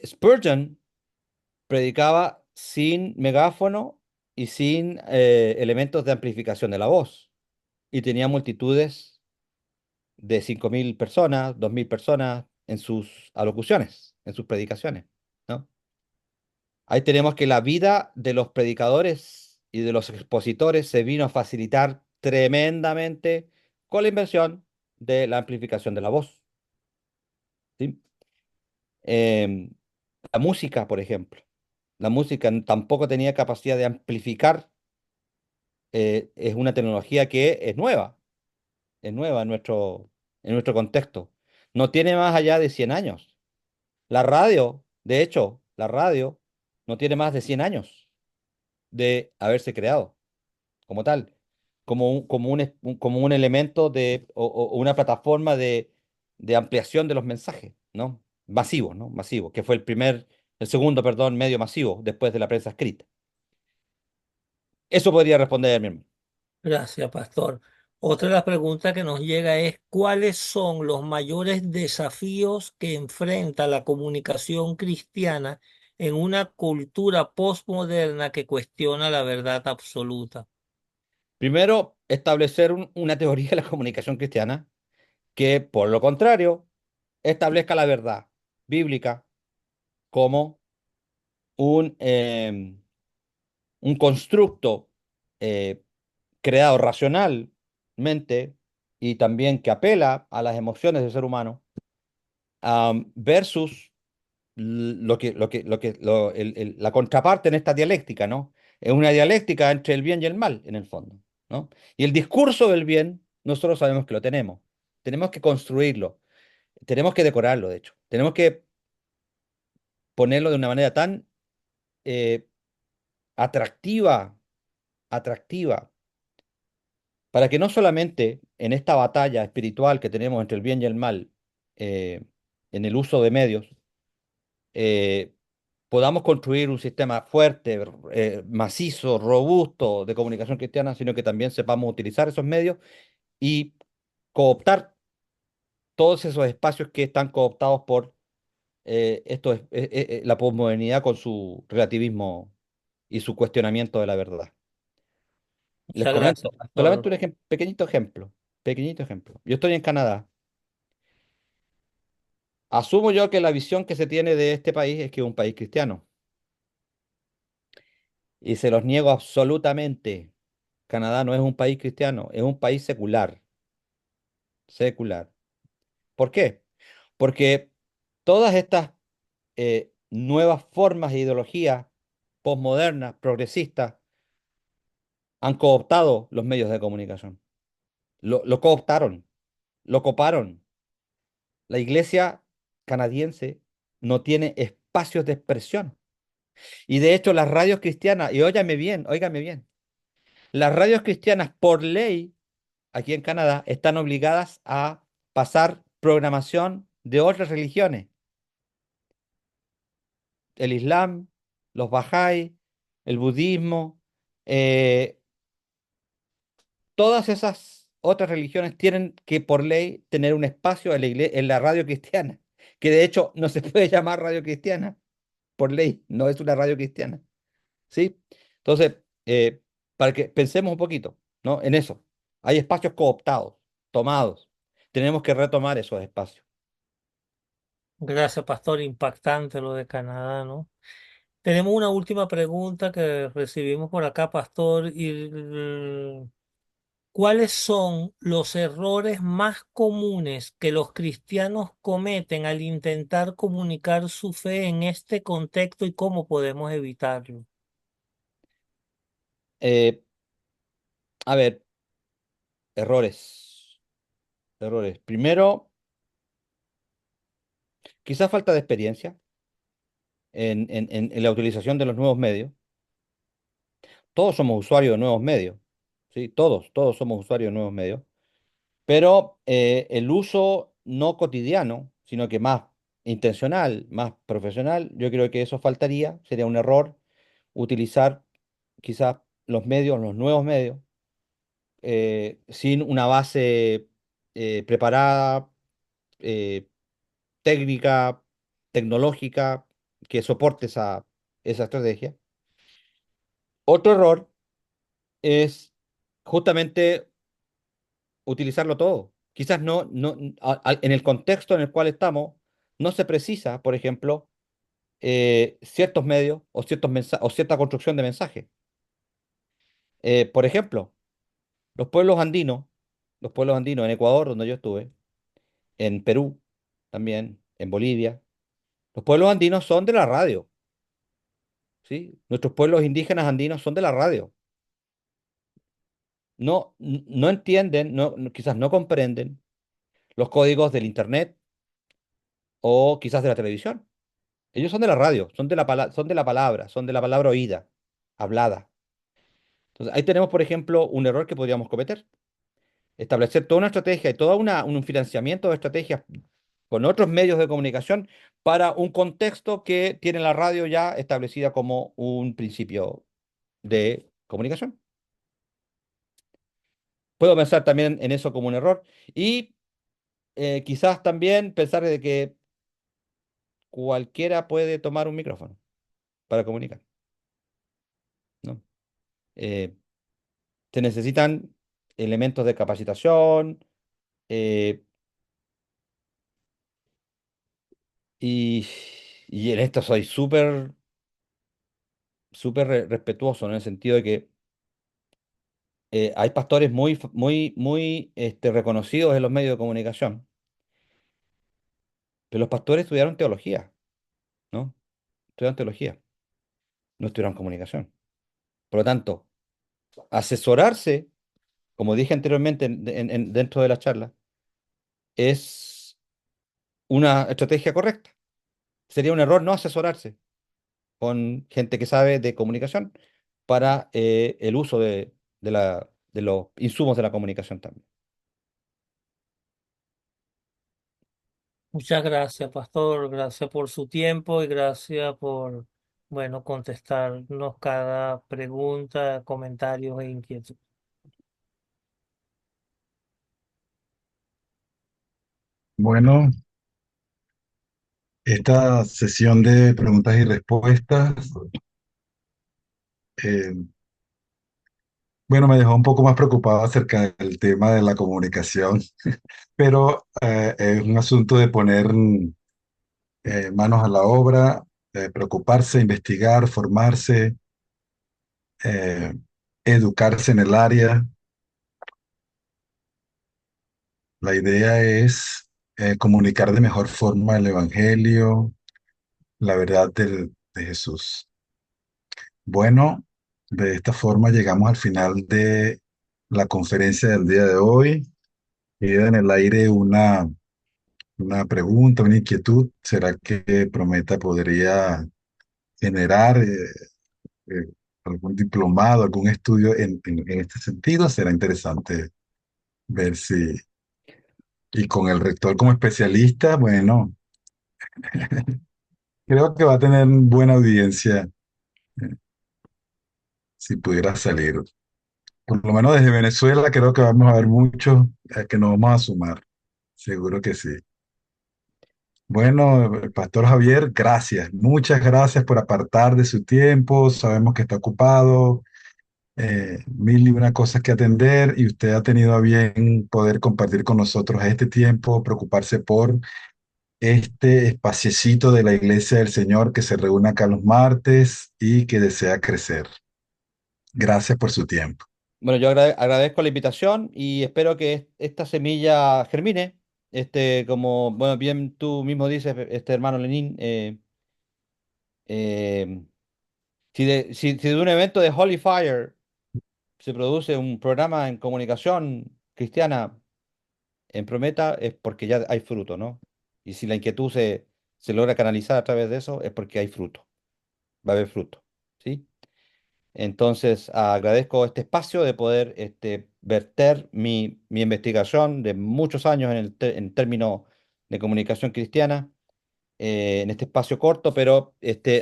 Spurgeon predicaba sin megáfono y sin elementos de amplificación de la voz. Y tenía multitudes de 5.000 personas, 2.000 personas en sus alocuciones, en sus predicaciones, ¿no? Ahí tenemos que la vida de los predicadores y de los expositores se vino a facilitar tremendamente con la invención de la amplificación de la voz, ¿sí? Em, la música, por ejemplo. La música tampoco tenía capacidad de amplificar. Es una tecnología que es nueva en nuestro contexto. No tiene más allá de 100 años. La radio, de hecho, la radio no tiene más de 100 años de haberse creado como tal, como un elemento o una plataforma de ampliación de los mensajes, ¿no? Masivo, ¿no? Masivo, que fue el segundo, perdón, medio masivo después de la prensa escrita. Eso podría responder mi hermano. Gracias, pastor. Otra de las preguntas que nos llega es, ¿cuáles son los mayores desafíos que enfrenta la comunicación cristiana en una cultura postmoderna que cuestiona la verdad absoluta? Primero, establecer una teoría de la comunicación cristiana que, por lo contrario, establezca la verdad bíblica como un, un constructo eh, creado racionalmente y también que apela a las emociones del ser humano, versus la contraparte en esta dialéctica, ¿no? Es una dialéctica entre el bien y el mal, en el fondo, ¿no? Y el discurso del bien, nosotros sabemos que lo tenemos. Tenemos que construirlo, tenemos que decorarlo, de hecho. Tenemos que ponerlo de una manera tan eh, atractiva, atractiva, para que no solamente en esta batalla espiritual que tenemos entre el bien y el mal, eh, en el uso de medios, eh, podamos construir un sistema fuerte, macizo, robusto de comunicación cristiana, sino que también sepamos utilizar esos medios y cooptar todos esos espacios que están cooptados por la posmodernidad con su relativismo y su cuestionamiento de la verdad. Les Muchas gracias, comento, solamente pastor. un pequeñito ejemplo, pequeñito ejemplo. Yo estoy en Canadá. Asumo yo que la visión que se tiene de este país es que es un país cristiano. Y se los niego absolutamente. Canadá no es un país cristiano, es un país secular, secular. ¿Por qué? Porque todas estas nuevas formas e ideologías postmodernas, progresistas, han cooptado los medios de comunicación. Lo cooptaron, lo coparon. La iglesia canadiense no tiene espacios de expresión. Y de hecho las radios cristianas, y óigame bien, las radios cristianas por ley aquí en Canadá están obligadas a pasar programación de otras religiones, el Islam, los Bahá'í, el budismo, eh, todas esas otras religiones tienen que por ley tener un espacio en la radio cristiana, que de hecho no se puede llamar radio cristiana, por ley, no es una radio cristiana, ¿sí? Entonces, para que pensemos un poquito, ¿no? En eso, hay espacios cooptados, tomados, tenemos que retomar esos espacios. Gracias, pastor. Impactante lo de Canadá, ¿no? Tenemos una última pregunta que recibimos por acá, pastor. ¿Cuáles son los errores más comunes que los cristianos cometen al intentar comunicar su fe en este contexto y cómo podemos evitarlo? Eh, a ver, errores, errores. Primero, quizá falta de experiencia en la utilización de los nuevos medios. Todos somos usuarios de nuevos medios, ¿sí? Todos somos usuarios de nuevos medios. Pero el uso no cotidiano, sino que más intencional, más profesional, yo creo que eso faltaría, sería un error utilizar quizás los medios, los nuevos medios, sin una base preparada, eh, técnica, tecnológica, que soporte esa estrategia. Otro error es justamente utilizarlo todo. Quizás en el contexto en el cual estamos, no se precisa, por ejemplo, ciertos medios o, o cierta construcción de mensaje. Por ejemplo, los pueblos andinos, los pueblos andinos en Ecuador, donde yo estuve, en Perú también, en Bolivia, los pueblos andinos son de la radio, ¿sí? Nuestros pueblos indígenas andinos son de la radio. No entienden, quizás no comprenden los códigos del Internet o quizás de la televisión. Ellos son de la radio, son de la palabra, son de la palabra oída, hablada. Entonces, ahí tenemos, por ejemplo, un error que podríamos cometer. Establecer toda una estrategia y todo un financiamiento de estrategias con otros medios de comunicación para un contexto que tiene la radio ya establecida como un principio de comunicación. Puedo pensar también en eso como un error y quizás también pensar de que cualquiera puede tomar un micrófono para comunicar, ¿no? Eh, Se necesitan elementos de capacitación eh, y, y en esto soy súper respetuoso, ¿no? En el sentido de que hay pastores muy reconocidos en los medios de comunicación, pero los pastores estudiaron teología, ¿no? Estudiaron teología, no estudiaron comunicación. Por lo tanto, asesorarse, como dije anteriormente dentro de la charla, es una estrategia correcta. Sería un error no asesorarse con gente que sabe de comunicación para el uso de los insumos de la comunicación también. Muchas gracias, pastor. Gracias por su tiempo y gracias por, bueno, contestarnos cada pregunta, comentarios e inquietud. Bueno, esta sesión de preguntas y respuestas, eh, bueno, me dejó un poco más preocupado acerca del tema de la comunicación, pero es un asunto de poner manos a la obra, preocuparse, investigar, formarse, eh, educarse en el área. La idea es comunicar de mejor forma el Evangelio, la verdad de Jesús. Bueno, de esta forma llegamos al final de la conferencia del día de hoy. Queda en el aire una pregunta, una inquietud. ¿Será que Prometa podría generar eh, algún diplomado, algún estudio en este sentido? Será interesante ver si, y con el rector como especialista, bueno, creo que va a tener buena audiencia si pudiera salir. Por lo menos desde Venezuela creo que vamos a ver muchos que nos vamos a sumar. Seguro que sí. Bueno, Pastor Javier, gracias. Muchas gracias por apartar de su tiempo. Sabemos que está ocupado, mil y una cosas que atender y usted ha tenido a bien poder compartir con nosotros este tiempo, preocuparse por este espaciecito de la Iglesia del Señor que se reúne acá los martes y que desea crecer. Gracias por su tiempo. Bueno, yo agradezco la invitación y espero que esta semilla germine. Como bueno, bien tú mismo dices, hermano Lenín, eh, si de un evento de Holy Fire se produce un programa en comunicación cristiana en Prometa, es porque ya hay fruto, ¿no? Y si la inquietud se logra canalizar a través de eso, es porque hay fruto, va a haber fruto, ¿sí? Entonces, agradezco este espacio de poder verter mi investigación de muchos años en términos de comunicación cristiana en este espacio corto, pero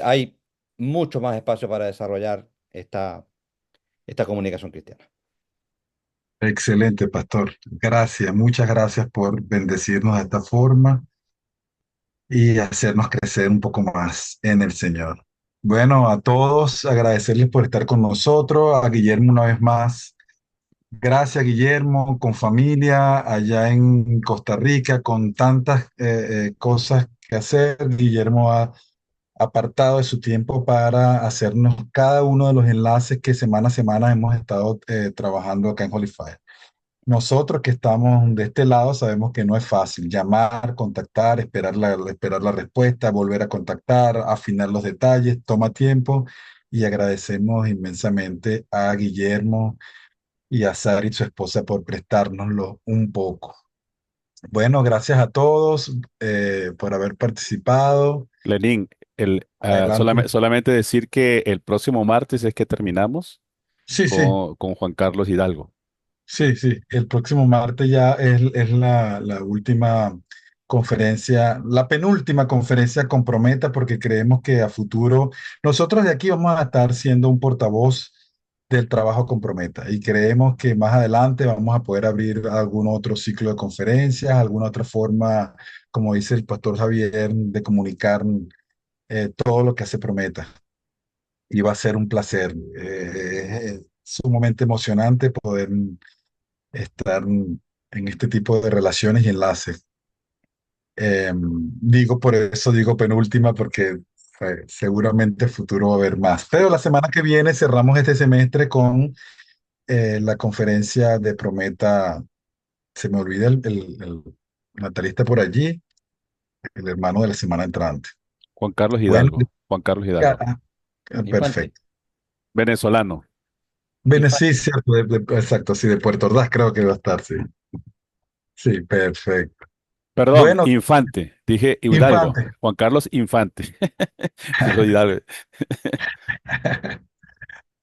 hay mucho más espacio para desarrollar esta comunicación cristiana. Excelente, pastor. Gracias, muchas gracias por bendecirnos de esta forma y hacernos crecer un poco más en el Señor. Bueno, a todos agradecerles por estar con nosotros, a Guillermo una vez más. Gracias, Guillermo, con familia allá en Costa Rica, con tantas cosas que hacer. Guillermo ha apartado de su tiempo para hacernos cada uno de los enlaces que semana a semana hemos estado trabajando acá en Holy Fire. Nosotros que estamos de este lado sabemos que no es fácil llamar, contactar, esperar la respuesta, volver a contactar, afinar los detalles, toma tiempo y agradecemos inmensamente a Guillermo y a Sari, su esposa, por prestárnoslo un poco. Bueno, gracias a todos por haber participado. Lenín, Adelante. solamente decir que el próximo martes es que terminamos Sí, sí. con Juan Carlos Hidalgo. Sí, sí, el próximo martes ya es la última conferencia, la penúltima conferencia Comprometa, porque creemos que a futuro nosotros de aquí vamos a estar siendo un portavoz del trabajo Comprometa y creemos que más adelante vamos a poder abrir algún otro ciclo de conferencias, alguna otra forma, como dice el pastor Javier, de comunicar todo lo que hace Prometa. Y va a ser un placer, es sumamente emocionante poder estar en este tipo de relaciones y enlaces. Digo, por eso digo penúltima, porque seguramente futuro va a haber más. Pero la semana que viene cerramos este semestre con la conferencia de Prometa. Se me olvida el natalista por allí, el hermano de la semana entrante. Juan Carlos Bueno, Hidalgo. Juan Carlos ya, Hidalgo. Infante, perfecto. Venezolano. Bueno, infante. sí, cierto, exacto, sí, de Puerto Ordaz creo que va a estar, sí. Sí, perfecto. Perdón, Bueno, Infante. Dije Hidalgo. Infante. Juan Carlos Infante. Dijo Hidalgo.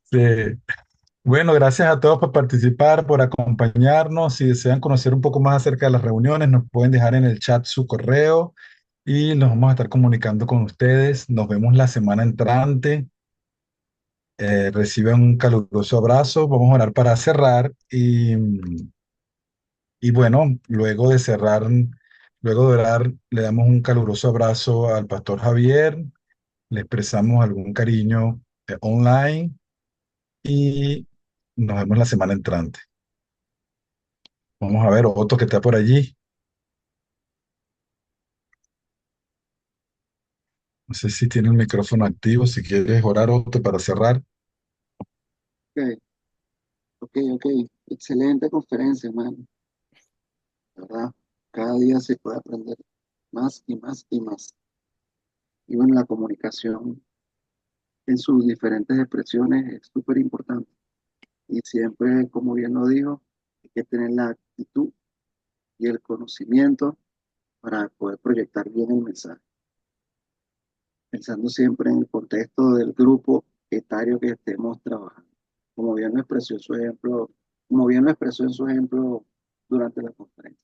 Sí. Bueno, gracias a todos por participar, por acompañarnos. Si desean conocer un poco más acerca de las reuniones, nos pueden dejar en el chat su correo y nos vamos a estar comunicando con ustedes. Nos vemos la semana entrante. Reciban un caluroso abrazo. Vamos a orar para cerrar y bueno, luego de orar, le damos un caluroso abrazo al pastor Javier, le expresamos algún cariño online y nos vemos la semana entrante. Vamos a ver, Otto que está por allí. No sé si tiene el micrófono activo, si quieres orar, Otto, para cerrar. Ok, ok. Excelente conferencia, hermano. ¿Verdad? Cada día se puede aprender más y más y más. Y bueno, la comunicación en sus diferentes expresiones es súper importante. Y siempre, como bien lo dijo, hay que tener la actitud y el conocimiento para poder proyectar bien el mensaje. Pensando siempre en el contexto del grupo etario que estemos trabajando. Como bien lo expresó en su ejemplo, como bien lo expresó en su ejemplo durante la conferencia.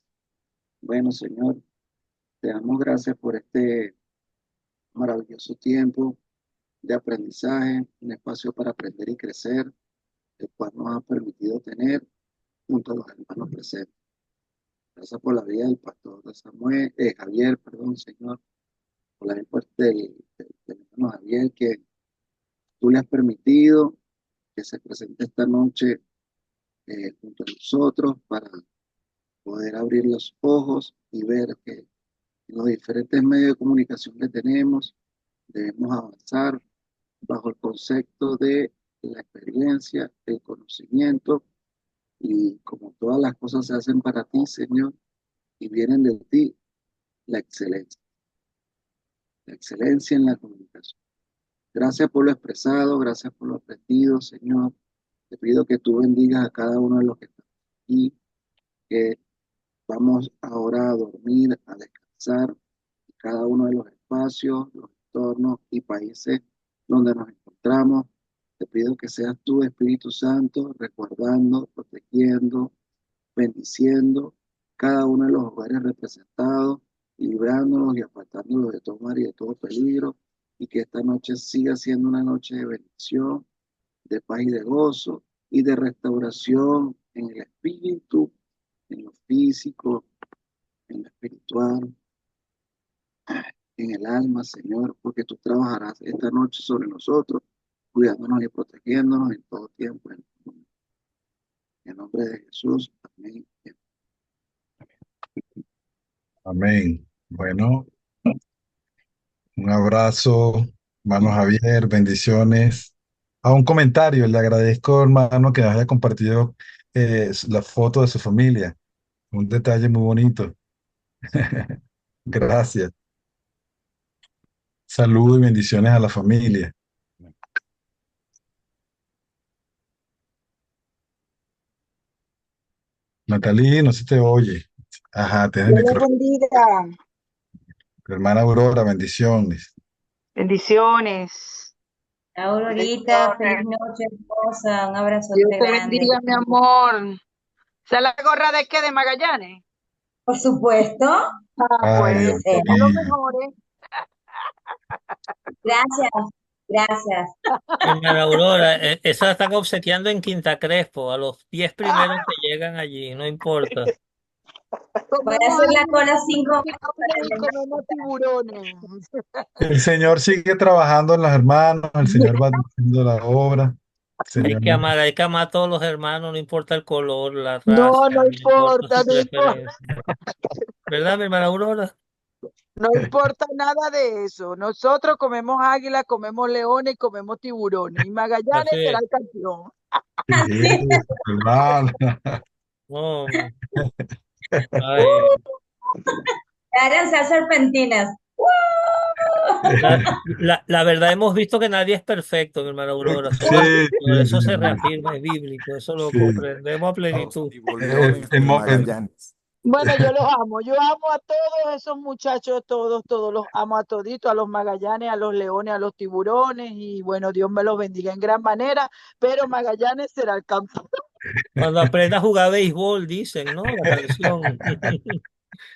Bueno, Señor, te damos gracias por este maravilloso tiempo de aprendizaje, un espacio para aprender y crecer, el cual nos ha permitido tener junto a los hermanos presentes. Gracias por la vida del pastor de Javier, perdón, Señor, por la vida del hermano Javier, que tú le has permitido que se presente esta noche junto a nosotros para poder abrir los ojos y ver que en los diferentes medios de comunicación que tenemos debemos avanzar bajo el concepto de la experiencia, el conocimiento y como todas las cosas se hacen para ti, Señor, y vienen de ti, la excelencia en la comunicación. Gracias por lo expresado, gracias por lo aprendido, Señor. Te pido que tú bendigas a cada uno de los que están aquí, que vamos ahora a dormir, a descansar en cada uno de los espacios, los entornos y países donde nos encontramos. Te pido que seas tú, Espíritu Santo, resguardando, protegiendo, bendiciendo cada uno de los hogares representados, librándolos y apartándolos de todo mal y de todo peligro, y que esta noche siga siendo una noche de bendición, de paz y de gozo, y de restauración en el espíritu, en lo físico, en lo espiritual, en el alma, Señor, porque tú trabajarás esta noche sobre nosotros, cuidándonos y protegiéndonos en todo tiempo. En el nombre de Jesús, amén. Amén. Bueno, un abrazo, hermano Javier, bendiciones. A un comentario, le agradezco, hermano, que haya compartido la foto de su familia. Un detalle muy bonito. Gracias. Saludos y bendiciones a la familia. Natalie, no se te oye. Ajá, tienes el Dios les micrófono. bendiga. Hermana Aurora, bendiciones. Bendiciones. Aurorita, feliz noche, hermosa, un abrazote Dios te grande. bendiga, mi amor. ¿Esa la gorra de qué? ¿De Magallanes? Por supuesto, Ay, Dios Somos los mío. mejores. gracias. Hermana Aurora, esa la están obsequiando en Quinta Crespo, a los 10 primeros que llegan allí, no importa. Voy a hacer la cola 5 y comemos tiburones. El Señor sigue trabajando en los hermanos, el Señor va haciendo la obra. El Hay Señor hay que amar a todos los hermanos, no importa el color, la No, raza, no no importa importa, su no importa. preferencia. ¿Verdad, mi hermana Aurora? No importa nada de eso. Nosotros comemos águila, comemos leones y comemos tiburones. Y Magallanes Así será es. el campeón. sí, hermano. No, ay, Háganse serpentinas. la verdad hemos visto que nadie es perfecto, mi hermana Aurora. Sí, Por sí, eso sí, se reafirma, es bíblico, eso lo sí. comprendemos a plenitud. Tiburones del Hemos- Magallanes. Bueno, yo los amo. Yo amo a todos esos muchachos, todos los amo a toditos, a los Magallanes, a los leones, a los tiburones. Y bueno, Dios me los bendiga en gran manera. Pero Magallanes será el campeón. Cuando aprenda a jugar béisbol, dicen, ¿no? La canción.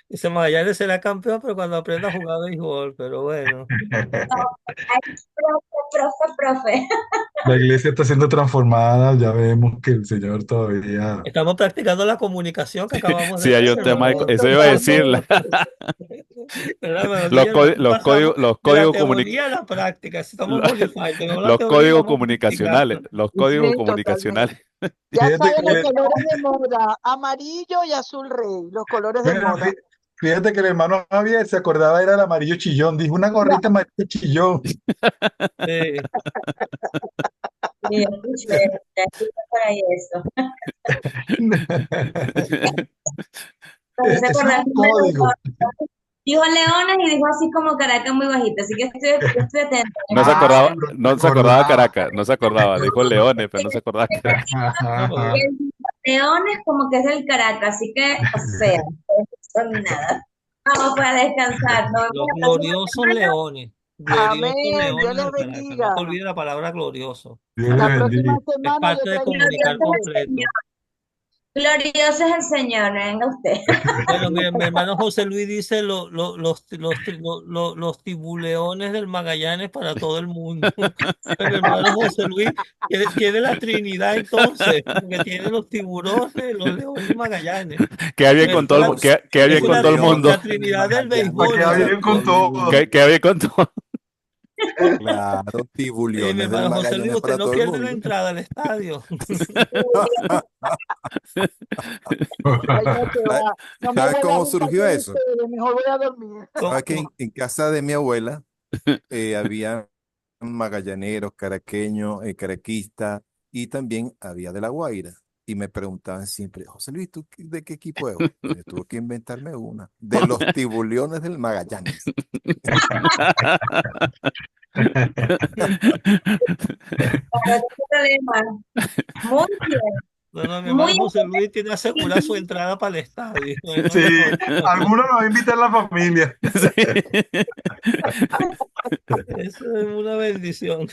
Dice Magallanes será campeón, pero cuando aprenda a jugar béisbol, pero bueno. Ay, profe. La iglesia está siendo transformada, ya vemos que el Señor todavía... Estamos practicando la comunicación que acabamos Sí, de hay ver, un tema, hermano. eso iba a decirla. ¿Verdad, hermano? Los, Ya los pasamos códigos, los de la códigos teoría a la práctica. Si estamos los, modificados, tenemos la los teoría, códigos estamos comunicacionales, practicando. los códigos Sí, totalmente. comunicacionales. Ya Fíjate saben los que, colores de moda, amarillo y azul rey, los colores de mira, moda. fíjate que el hermano Javier se acordaba era el amarillo chillón, dijo una gorrita amarillo chillón. Sí. Sí, escuché por ahí eso. Me hice Es acordar un que código. dijo leones y dijo así como Caracas muy bajito, así que estoy atenta. No se Ah, acordaba, pero no se acordaba Caracas, no se acordaba, dijo Leones, pero no se acordaba Caracas. Leones como que es del Caracas, así que, o sea, no son nada. Vamos para descansar. Nos Los vemos la próxima gloriosos semana. leones. Gloriosos Amén, Dios leones les de Caracas. bendiga. No te olvides la palabra glorioso. Dios le La bendiga. próxima Es semana yo parte de traigo comunicar Glorioso es el completo. Señor. Glorioso es el Señor, venga usted. Bueno, mi hermano José Luis dice los tibuleones del Magallanes para todo el mundo. Pero mi hermano José Luis tiene la Trinidad entonces, porque tiene los tiburones, los leones y Magallanes. Queda bien con todo el, queda bien con todo el mundo. La Trinidad del béisbol. Para que vaya bien con todo. Queda bien con todo. Claro, Mi tibulones del hermano José Luis, Magallanes usted para no todo el pierde la mundo. entrada al estadio. Ay, no te va. No me ¿Sabes voy a cómo juntar surgió con eso? ustedes, mejor voy a dormir. ¿Sabes que en casa de mi abuela había magallaneros, caraqueños, caraquistas y también había de La Guaira? Y me preguntaban siempre, José Luis, ¿tú de qué equipo es? Yo tuve que inventarme una. De los tibulones del Magallanes. Para ese problema. Muy bien. No, mi Muy hermano José Luis tiene asegurada su entrada para el estadio. Él no Sí, le algunos nos invitan a la familia. Sí. Eso es una bendición.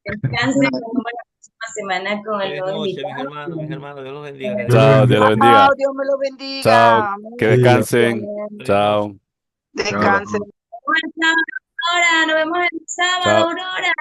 Descansen, nos vemos la próxima semana con el Buenas nuevo noches, invitado. mis hermanos, Dios los bendiga. Dios lo Chao, Dios lo bendiga. bendiga. Chao, Dios me lo Chao, bendiga. que Amén. descansen. Amén. Feliz noche. Chao, Descansen. Nos vemos el sábado, Aurora. Nos vemos el sábado, chao. Aurora.